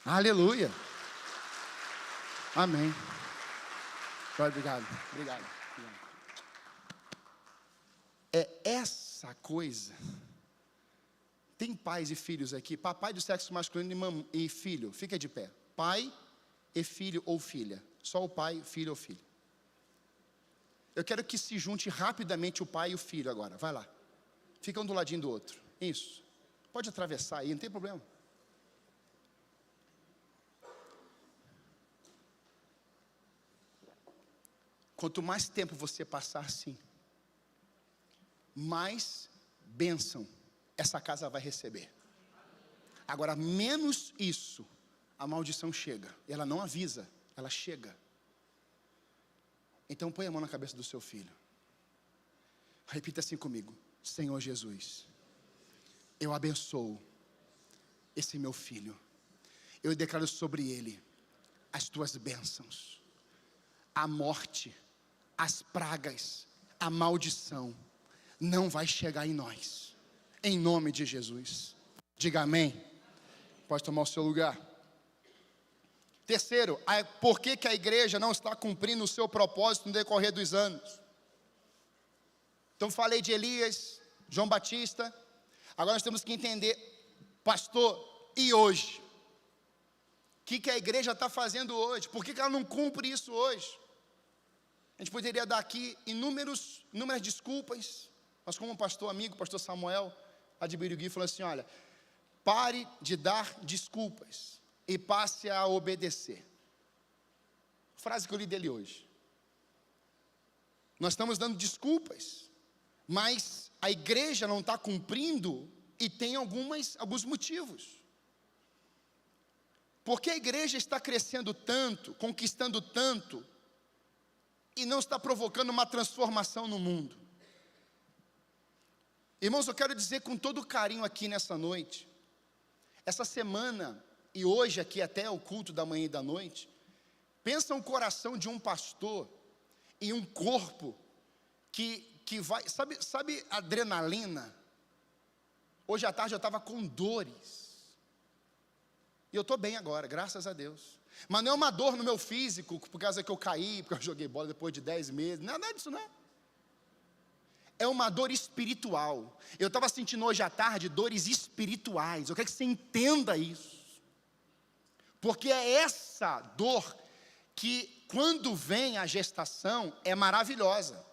ó. Aleluia. Amém. Obrigado. É essa coisa. Tem pais e filhos aqui, papai do sexo masculino e filho, fica de pé. Pai e filho ou filha, só o pai, filho ou filha. Eu quero que se junte rapidamente o pai e o filho agora, vai lá. Fica um do ladinho do outro, isso. Pode atravessar aí, não tem problema. Quanto mais tempo você passar assim, mais bênção essa casa vai receber. Agora, menos isso, a maldição chega. Ela não avisa, ela chega. Então põe a mão na cabeça do seu filho. Repita assim comigo: Senhor Jesus, eu abençoo esse meu filho. Eu declaro sobre ele as tuas bênçãos. A morte, as pragas, a maldição não vai chegar em nós. Em nome de Jesus. Diga amém. Pode tomar o seu lugar. Terceiro, por que a igreja não está cumprindo o seu propósito no decorrer dos anos? Então falei de Elias, João Batista. Agora nós temos que entender, pastor, e hoje? O que a igreja está fazendo hoje? Por que ela não cumpre isso hoje? A gente poderia dar aqui inúmeras desculpas, mas como pastor amigo, pastor Samuel de Birigui falou assim, olha, pare de dar desculpas e passe a obedecer. Frase que eu li dele hoje. Nós estamos dando desculpas, mas a igreja não está cumprindo e tem alguns motivos. Porque a igreja está crescendo tanto, conquistando tanto, e não está provocando uma transformação no mundo. Irmãos, eu quero dizer com todo carinho aqui nessa noite, Essa semana, e hoje aqui até o culto da manhã e da noite, pensa um coração de um pastor e um corpo que vai, sabe adrenalina? Hoje à tarde eu estava com dores, e eu estou bem agora, graças a Deus, mas não é uma dor no meu físico, por causa que eu caí, porque eu joguei bola depois de 10 meses, nada disso não. É uma dor espiritual. Eu estava sentindo hoje à tarde dores espirituais, eu quero que você entenda isso, porque é essa dor que quando vem a gestação é maravilhosa,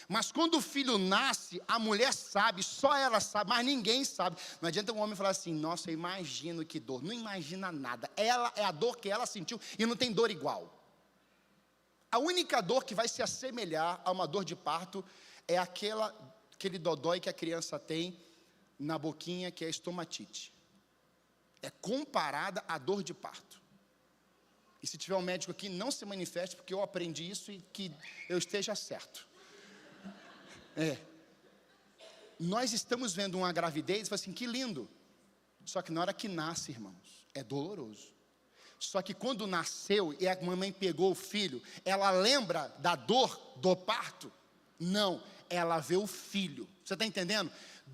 mas quando o filho nasce, a mulher sabe, só ela sabe, mas ninguém sabe. Não adianta um homem falar assim, nossa, eu imagino que dor. Não imagina nada, ela é a dor que ela sentiu e não tem dor igual. A única dor que vai se assemelhar a uma dor de parto é aquele dodói que a criança tem na boquinha, que é a estomatite. É comparada à dor de parto. E se tiver um médico aqui, não se manifeste, porque eu aprendi isso e que eu esteja certo. Nós estamos vendo uma gravidez e fala assim, que lindo. Só que na hora que nasce, irmãos, é doloroso. Só que quando nasceu e a mamãe pegou o filho, ela lembra da dor do parto? Não, ela vê o filho. Você está entendendo?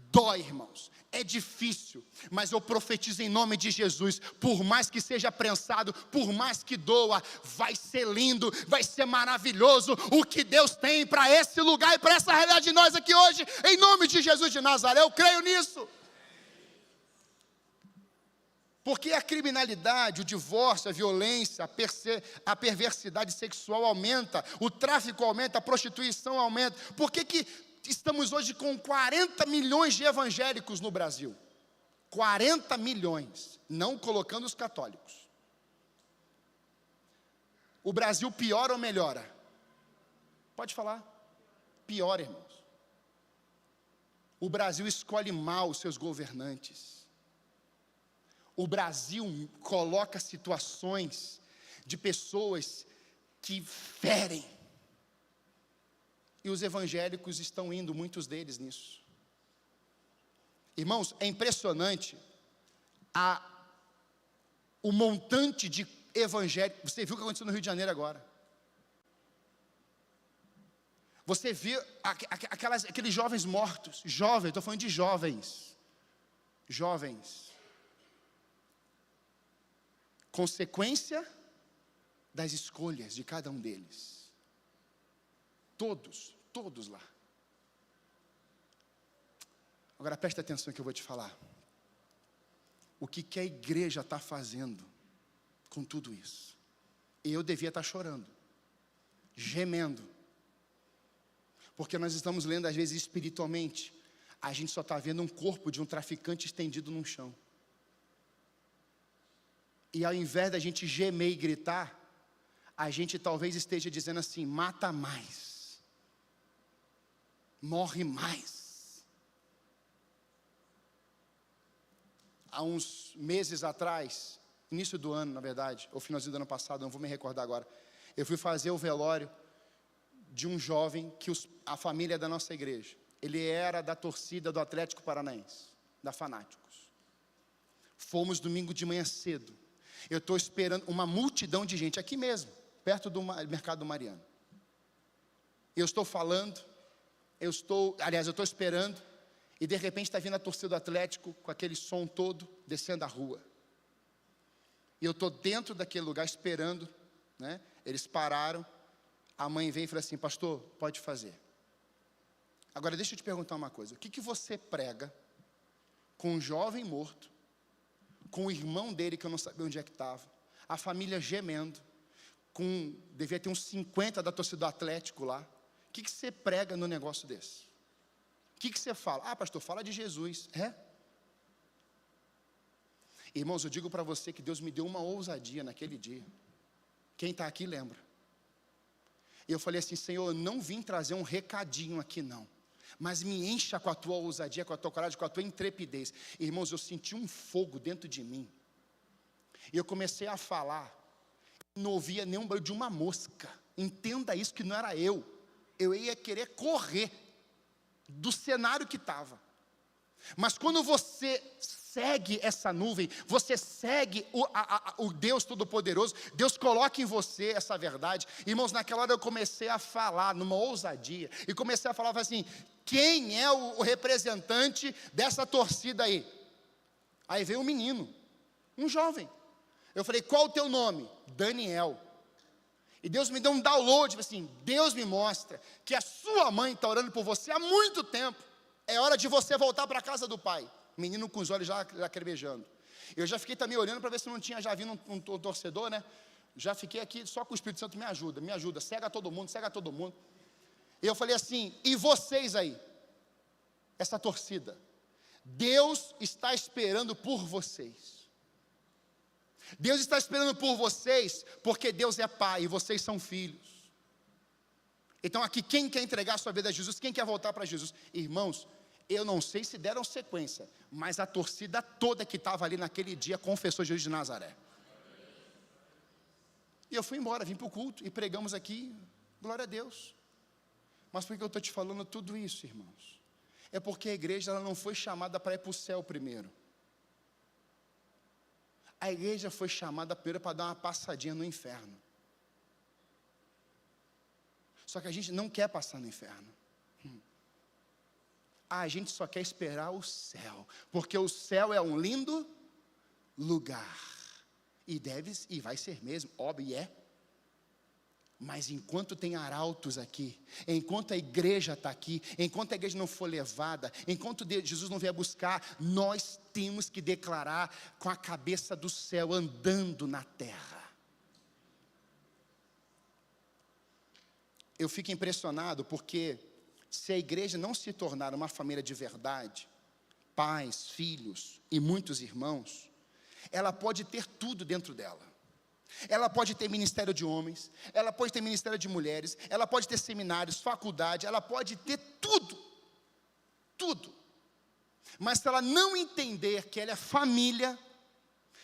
Dói, irmãos, é difícil, mas eu profetizo em nome de Jesus, por mais que seja prensado, por mais que doa, vai ser lindo, vai ser maravilhoso, o que Deus tem para esse lugar e para essa realidade de nós aqui hoje, em nome de Jesus de Nazaré, eu creio nisso. Porque a criminalidade, o divórcio, a violência, a perversidade sexual aumenta, o tráfico aumenta, a prostituição aumenta. Por que estamos hoje com 40 milhões de evangélicos no Brasil? 40 milhões, não colocando os católicos. O Brasil piora ou melhora? Pode falar. Piora, irmãos. O Brasil escolhe mal os seus governantes. O Brasil coloca situações de pessoas que ferem. E os evangélicos estão indo, muitos deles, nisso. Irmãos, é impressionante o montante de evangélicos. Você viu o que aconteceu no Rio de Janeiro agora? Você viu aqueles jovens mortos. Jovens, estou falando de jovens. Jovens. Consequência das escolhas de cada um deles. Todos lá. Agora presta atenção que eu vou te falar. O que a igreja está fazendo com tudo isso? Eu devia estar chorando, gemendo, porque nós estamos lendo às vezes espiritualmente, a gente só está vendo um corpo de um traficante estendido no chão. E ao invés da gente gemer e gritar, a gente talvez esteja dizendo assim, mata mais, morre mais. Há uns meses atrás, início do ano na verdade, ou finalzinho do ano passado, não vou me recordar agora, eu fui fazer o velório de um jovem que a família da nossa igreja, ele era da torcida do Atlético Paranaense, da Fanáticos. Fomos domingo de manhã cedo. Eu estou esperando uma multidão de gente aqui mesmo, perto do Mercado do Mariano. Eu estou falando, eu estou esperando, e de repente está vindo a torcida do Atlético com aquele som todo, descendo a rua. E eu estou dentro daquele lugar esperando, né? Eles pararam, a mãe veio e falou assim, pastor, pode fazer. Agora deixa eu te perguntar uma coisa, o que você prega com um jovem morto, com o irmão dele, que eu não sabia onde é que estava, a família gemendo, devia ter uns 50 da torcida do Atlético lá. O que você prega no negócio desse? O que você fala? Ah, pastor, fala de Jesus. Irmãos, eu digo para você que Deus me deu uma ousadia naquele dia. Quem está aqui lembra. E eu falei assim, Senhor, eu não vim trazer um recadinho aqui não, mas me encha com a tua ousadia, com a tua coragem, com a tua intrepidez. Irmãos, eu senti um fogo dentro de mim, e eu comecei a falar, não ouvia nenhum barulho de uma mosca. Entenda isso, que não era eu ia querer correr do cenário que estava. Mas quando você segue essa nuvem, você segue o Deus Todo-Poderoso, Deus coloca em você essa verdade. Irmãos, naquela hora eu comecei a falar, numa ousadia, e comecei a falar assim, quem é o representante dessa torcida aí? Aí veio um menino, um jovem, eu falei, qual o teu nome? Daniel. E Deus me deu um download, assim, Deus me mostra que a sua mãe está orando por você há muito tempo, é hora de você voltar para a casa do pai. Menino com os olhos já lacrimejando. Eu já fiquei também olhando para ver se não tinha já vindo um torcedor, né? Já fiquei aqui só com o Espírito Santo, me ajuda, cega todo mundo. E eu falei assim, e vocês aí? Essa torcida, Deus está esperando por vocês. Deus está esperando por vocês, porque Deus é pai e vocês são filhos. Então aqui, quem quer entregar a sua vida a Jesus, quem quer voltar para Jesus? Irmãos, eu não sei se deram sequência, mas a torcida toda que estava ali naquele dia confessou Jesus de Nazaré. E eu fui embora, vim para o culto e pregamos aqui, glória a Deus. Mas por que eu estou te falando tudo isso, irmãos? É porque a igreja ela não foi chamada para ir para o céu primeiro. A igreja foi chamada primeiro para dar uma passadinha no inferno. Só que a gente não quer passar no inferno. A gente só quer esperar o céu, porque o céu é um lindo lugar, e vai ser mesmo, óbvio, e é. Mas enquanto tem arautos aqui, enquanto a igreja está aqui, enquanto a igreja não for levada, enquanto Jesus não vier buscar, nós temos que declarar com a cabeça do céu, andando na terra. Eu fico impressionado porque se a igreja não se tornar uma família de verdade, pais, filhos e muitos irmãos, ela pode ter tudo dentro dela. Ela pode ter ministério de homens, ela pode ter ministério de mulheres, ela pode ter seminários, faculdade, ela pode ter tudo, tudo. Mas se ela não entender que ela é família,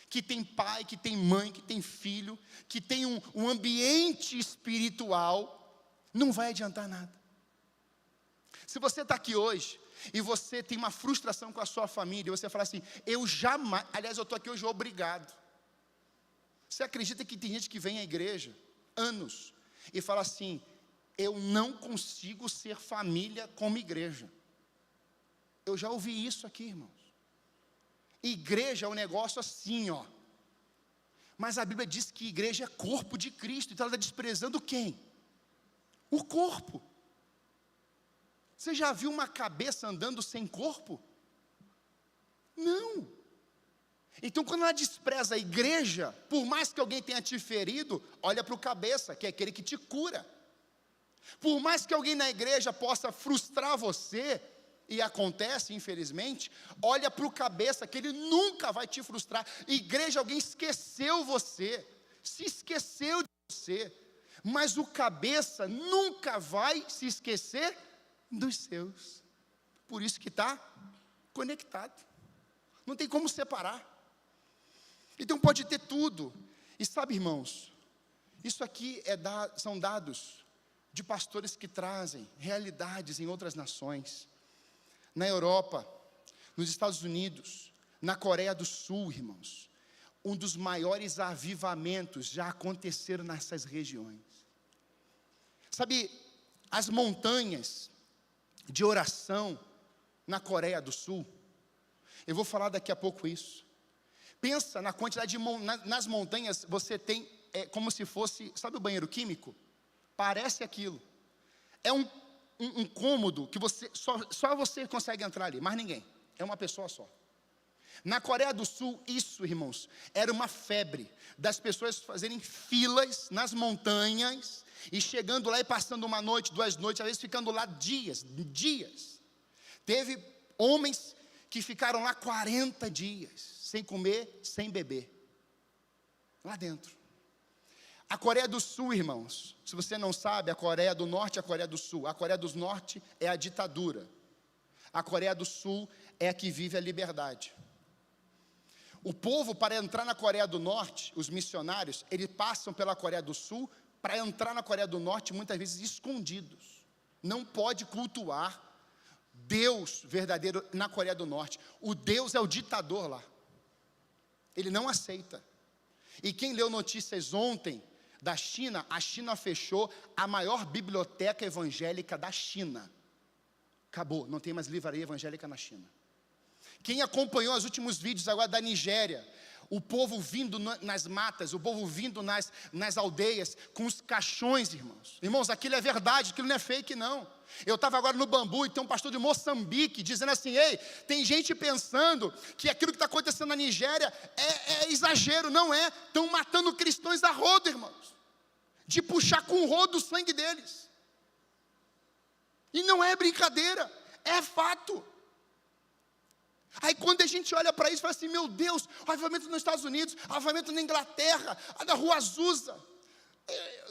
que tem pai, que tem mãe, que tem filho, que tem um ambiente espiritual, não vai adiantar nada. Se você está aqui hoje e você tem uma frustração com a sua família, e você fala assim, eu jamais, aliás, eu estou aqui hoje obrigado. Você acredita que tem gente que vem à igreja, anos, e fala assim, eu não consigo ser família como igreja. Eu já ouvi isso aqui, irmãos. Igreja é um negócio assim, ó. Mas a Bíblia diz que igreja é corpo de Cristo, então ela está desprezando quem? O corpo. Você já viu uma cabeça andando sem corpo? Não. Então quando ela despreza a igreja, por mais que alguém tenha te ferido, olha para o cabeça, que é aquele que te cura. Por mais que alguém na igreja possa frustrar você, e acontece infelizmente, olha para o cabeça, que ele nunca vai te frustrar. Igreja, alguém esqueceu você, se esqueceu de você, mas o cabeça nunca vai se esquecer dos seus. Por isso que está conectado, não tem como separar. Então pode ter tudo. E sabe, irmãos, isso aqui são dados de pastores que trazem realidades em outras nações. Na Europa, nos Estados Unidos, na Coreia do Sul, irmãos, um dos maiores avivamentos já aconteceram nessas regiões. Sabe, as montanhas de oração na Coreia do Sul, eu vou falar daqui a pouco isso. Pensa na quantidade de nas montanhas você tem, como se fosse, sabe o banheiro químico? Parece aquilo. É um cômodo que só você consegue entrar ali, mais ninguém. É uma pessoa só. Na Coreia do Sul, isso, irmãos, era uma febre das pessoas fazerem filas nas montanhas e chegando lá e passando uma noite, 2 noites, às vezes ficando lá dias. Teve homens que ficaram lá 40 dias, sem comer, sem beber, lá dentro. A Coreia do Sul, irmãos, se você não sabe, a Coreia do Norte e a Coreia do Sul. A Coreia do Norte é a ditadura. A Coreia do Sul é a que vive a liberdade. O povo, para entrar na Coreia do Norte, os missionários, eles passam pela Coreia do Sul para entrar na Coreia do Norte, muitas vezes escondidos. Não pode cultuar Deus verdadeiro na Coreia do Norte. O Deus é o ditador lá. Ele não aceita. E quem leu notícias ontem da China, a China fechou a maior biblioteca evangélica da China. Acabou, não tem mais livraria evangélica na China. Quem acompanhou os últimos vídeos agora da Nigéria, o povo vindo nas matas, o povo vindo nas aldeias, com os caixões, irmãos. Irmãos, aquilo é verdade, aquilo não é fake, não. Eu estava agora no Bambu e tem um pastor de Moçambique dizendo assim: ei, tem gente pensando que aquilo que está acontecendo na Nigéria é exagero. Não é, estão matando cristãos a rodo, irmãos, de puxar com o rodo o sangue deles. E não é brincadeira, é fato. Aí quando a gente olha para isso, fala assim: meu Deus, avivamento nos Estados Unidos, avivamento na Inglaterra, na Rua Azusa,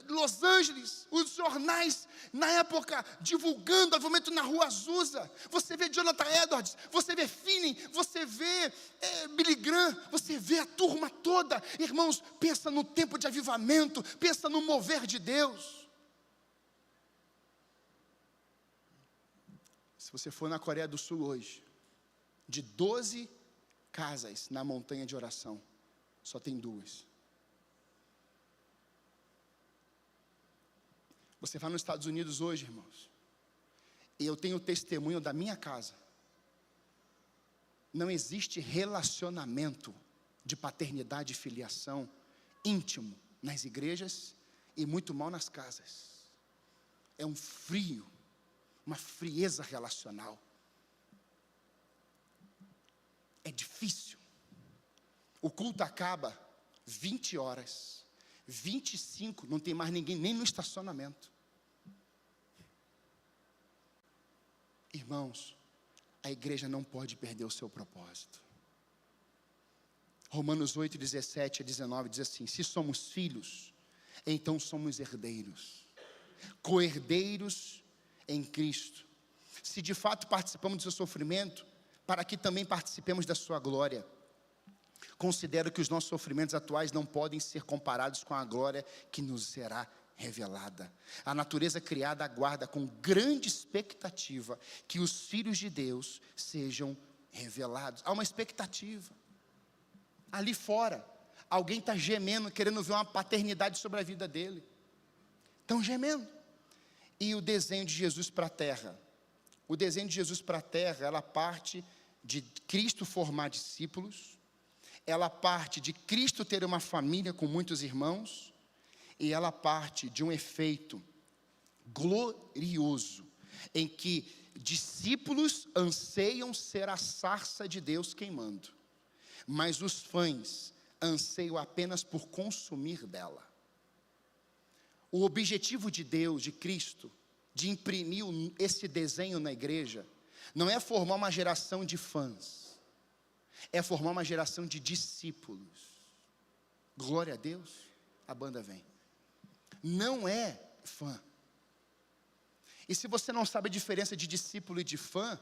Los Angeles, os jornais na época divulgando avivamento na Rua Azusa. Você vê Jonathan Edwards, você vê Finney, você vê Billy Graham, você vê a turma toda. Irmãos, pensa no tempo de avivamento, pensa no mover de Deus. Se você for na Coreia do Sul hoje, de 12 casas na montanha de oração, só tem 2. Você vai nos Estados Unidos hoje, irmãos, e eu tenho o testemunho da minha casa. Não existe relacionamento de paternidade e filiação íntimo nas igrejas e muito mal nas casas. É um frio, uma frieza relacional. É difícil. O culto acaba 20 horas, 25, não tem mais ninguém nem no estacionamento. Irmãos, a igreja não pode perder o seu propósito. Romanos 8, 17 a 19 diz assim: se somos filhos, então somos herdeiros, co-herdeiros em Cristo. Se de fato participamos do seu sofrimento, para que também participemos da sua glória. Considero que os nossos sofrimentos atuais não podem ser comparados com a glória que nos será revelada. A natureza criada aguarda com grande expectativa que os filhos de Deus sejam revelados. Há uma expectativa. Ali fora, alguém está gemendo, querendo ver uma paternidade sobre a vida dele. Estão gemendo. E o desenho de Jesus para a terra? O desenho de Jesus para a terra, ela parte de Cristo formar discípulos, ela parte de Cristo ter uma família com muitos irmãos, e ela parte de um efeito glorioso, em que discípulos anseiam ser a sarça de Deus queimando, mas os fãs anseiam apenas por consumir dela. O objetivo de Deus, de Cristo, de imprimir esse desenho na igreja, não é formar uma geração de fãs, é formar uma geração de discípulos. Glória a Deus, a banda vem. Não é fã. E se você não sabe a diferença de discípulo e de fã,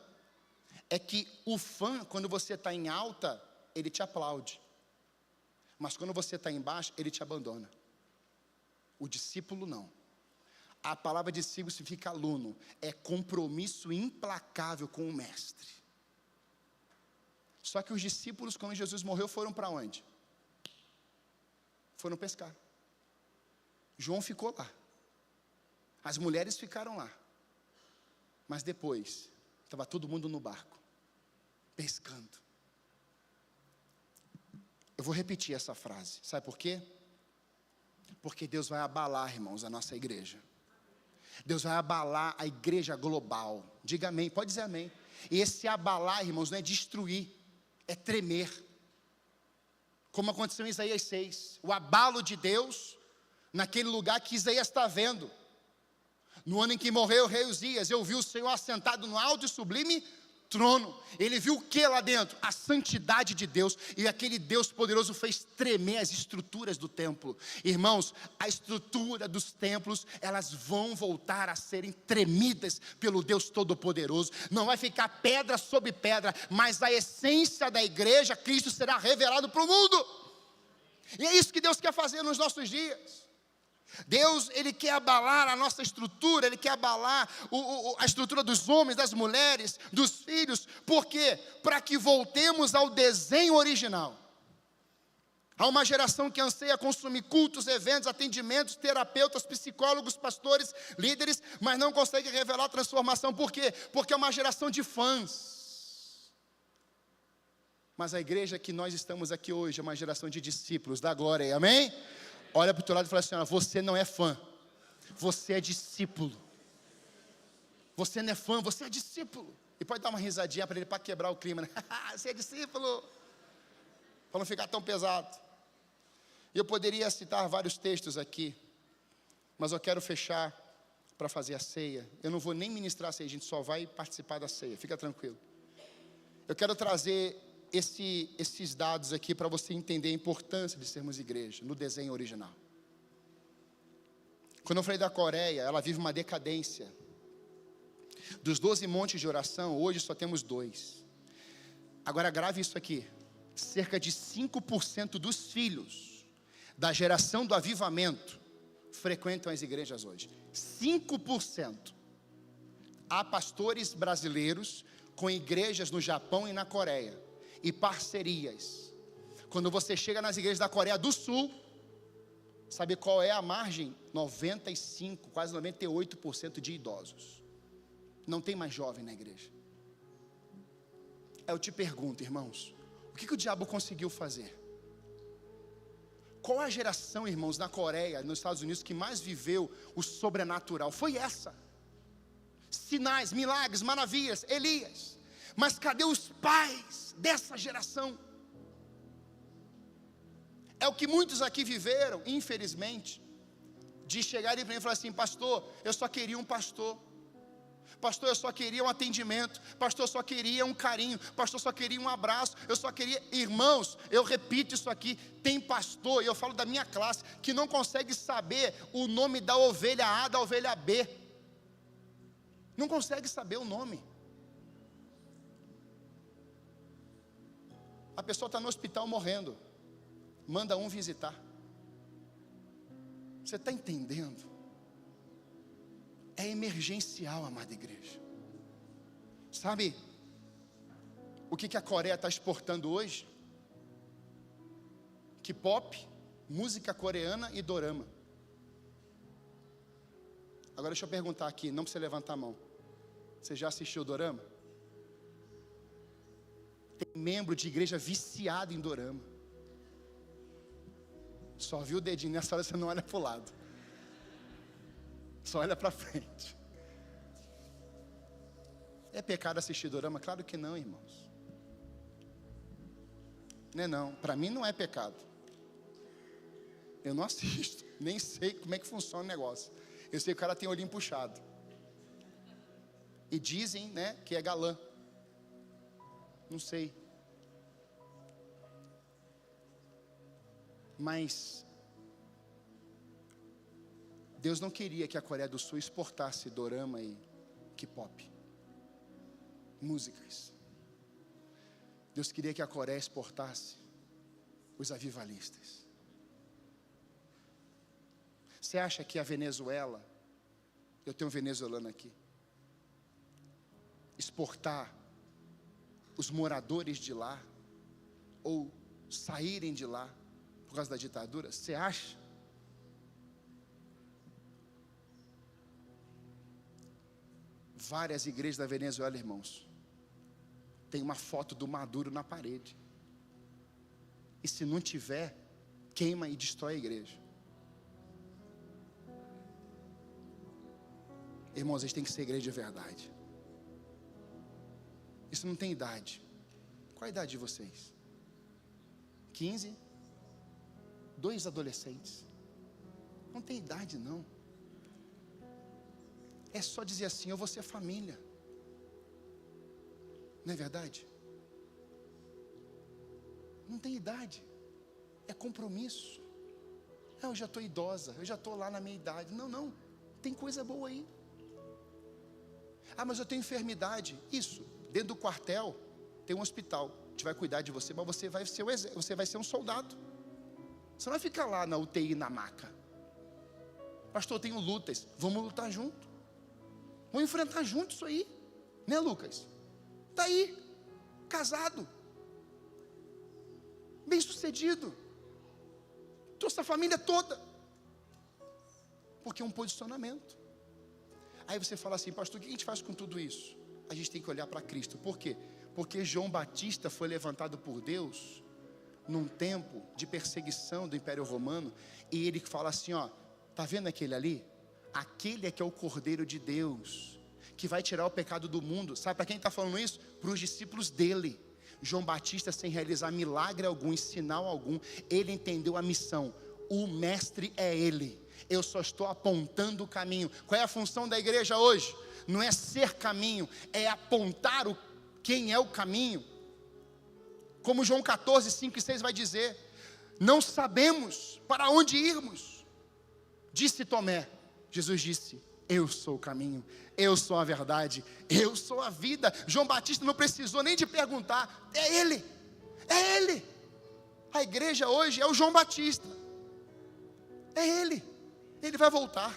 é que o fã, quando você está em alta, ele te aplaude, mas quando você está embaixo, ele te abandona. O discípulo não. A palavra discípulo significa aluno, é compromisso implacável com o mestre. Só que os discípulos, quando Jesus morreu, foram para onde? Foram pescar. João ficou lá, as mulheres ficaram lá, mas depois, estava todo mundo no barco, pescando. Eu vou repetir essa frase, sabe por quê? Porque Deus vai abalar, irmãos, a nossa igreja. Deus vai abalar a igreja global. Diga amém, pode dizer amém. E esse abalar, irmãos, não é destruir, é tremer. Como aconteceu em Isaías 6, o abalo de Deus, naquele lugar que Isaías está vendo. No ano em que morreu o rei Uzias, eu vi o Senhor assentado no alto e sublime trono. Ele viu o que lá dentro? A santidade de Deus. E aquele Deus poderoso fez tremer as estruturas do templo. Irmãos, a estrutura dos templos, elas vão voltar a serem tremidas pelo Deus Todo-Poderoso. Não vai ficar pedra sobre pedra, mas a essência da igreja, Cristo, será revelado para o mundo. E é isso que Deus quer fazer nos nossos dias. Deus, Ele quer abalar a nossa estrutura, Ele quer abalar a estrutura dos homens, das mulheres, dos filhos. Por quê? Para que voltemos ao desenho original. Há uma geração que anseia consumir cultos, eventos, atendimentos, terapeutas, psicólogos, pastores, líderes, mas não consegue revelar transformação. Por quê? Porque é uma geração de fãs. Mas a igreja que nós estamos aqui hoje é uma geração de discípulos da glória, amém? Olha para o teu lado e fala assim: você não é fã, você é discípulo. Você não é fã, você é discípulo. E pode dar uma risadinha para ele, para quebrar o clima, né? Você é discípulo, para não ficar tão pesado. Eu poderia citar vários textos aqui, mas eu quero fechar para fazer a ceia. Eu não vou nem ministrar a ceia, a gente só vai participar da ceia, fica tranquilo. Eu quero trazer esses dados aqui para você entender a importância de sermos igreja, no desenho original. Quando eu falei da Coreia, ela vive uma decadência. Dos 12 montes de oração, hoje só temos 2. Agora grave isso aqui: cerca de 5% dos filhos da geração do avivamento frequentam as igrejas hoje. 5%. Há pastores brasileiros com igrejas no Japão e na Coreia, e parcerias. Quando você chega nas igrejas da Coreia do Sul, sabe qual é a margem? 95%, quase 98% de idosos. Não tem mais jovem na igreja. Eu te pergunto, irmãos, o que o diabo conseguiu fazer? Qual a geração, irmãos, na Coreia, nos Estados Unidos, que mais viveu o sobrenatural? Foi essa. Sinais, milagres, maravilhas, Elias. Mas cadê os pais dessa geração? É o que muitos aqui viveram, infelizmente, de chegarem para mim e falar assim: pastor, eu só queria um pastor. Pastor, eu só queria um atendimento. Pastor, eu só queria um carinho. Pastor, eu só queria um abraço. Eu só queria... Irmãos, eu repito isso aqui: tem pastor, e eu falo da minha classe, que não consegue saber o nome da ovelha A, da ovelha B. Não consegue saber o nome. A pessoa está no hospital morrendo, manda um visitar. Você está entendendo? É emergencial, amada igreja. Sabe o que a Coreia está exportando hoje? K-pop, música coreana e dorama. Agora deixa eu perguntar aqui, não precisa levantar a mão. Você já assistiu o dorama? Tem membro de igreja viciado em dorama. Só viu o dedinho, nessa hora você não olha para o lado, só olha para frente. É pecado assistir dorama? Claro que não, irmãos. Não é não, para mim não é pecado. Eu não assisto, nem sei como é que funciona o negócio. Eu sei que o cara tem o olhinho puxado. E dizem, né, que é galã. Não sei. Mas Deus não queria que a Coreia do Sul exportasse dorama e K-pop, músicas. Deus queria que a Coreia exportasse os avivalistas. Você acha que a Venezuela, eu tenho um venezuelano aqui, exportar os moradores de lá, ou saírem de lá por causa da ditadura? Você acha? Várias igrejas da Venezuela, irmãos, tem uma foto do Maduro na parede. E se não tiver, queima e destrói a igreja. Irmãos, a gente tem que ser igreja de verdade. Isso não tem idade. Qual a idade de vocês? 15? 2 adolescentes. Não tem idade não. É só dizer assim: eu vou ser família. Não é verdade? Não tem idade. É compromisso. Eu já estou idosa, eu já estou lá na minha idade. Não, tem coisa boa aí. Ah, mas eu tenho enfermidade. Isso, dentro do quartel tem um hospital, a gente vai cuidar de você, mas você vai ser, você vai ser um soldado. Você não vai ficar lá na UTI, na maca. pastor, eu tenho lutas. Vamos lutar junto. Vamos enfrentar junto isso aí. Né, Lucas? Está aí, casado, bem sucedido, trouxe a família toda, porque é um posicionamento. Aí você fala assim, pastor, o que a gente faz com tudo isso? A gente tem que olhar para Cristo. Por quê? Porque João Batista foi levantado por Deus num tempo de perseguição do Império Romano, e ele fala assim, ó, tá vendo aquele ali? Aquele é que é o Cordeiro de Deus, que vai tirar o pecado do mundo. Sabe para quem está falando isso? Para os discípulos dele. João Batista, sem realizar milagre algum, sinal algum, ele entendeu a missão. O mestre é ele, eu só estou apontando o caminho. Qual é a função da igreja hoje? Não é ser caminho, é apontar quem é o caminho. Como João 14, 5 e 6 vai dizer, não sabemos para onde irmos. Disse Tomé, Jesus disse, eu sou o caminho, eu sou a verdade, eu sou a vida. João Batista não precisou nem de perguntar, é ele, é ele. A igreja hoje é o João Batista, é ele vai voltar,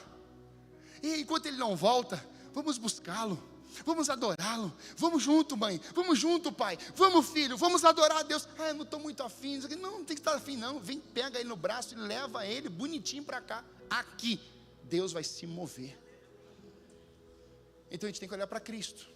e enquanto ele não volta, vamos buscá-lo, vamos adorá-lo, vamos junto mãe, vamos junto pai, vamos filho, vamos adorar a Deus. Eu não estou muito afim, não tem que estar afim não, vem, pega ele no braço e leva ele bonitinho para cá, aqui, Deus vai se mover. Então a gente tem que olhar para Cristo.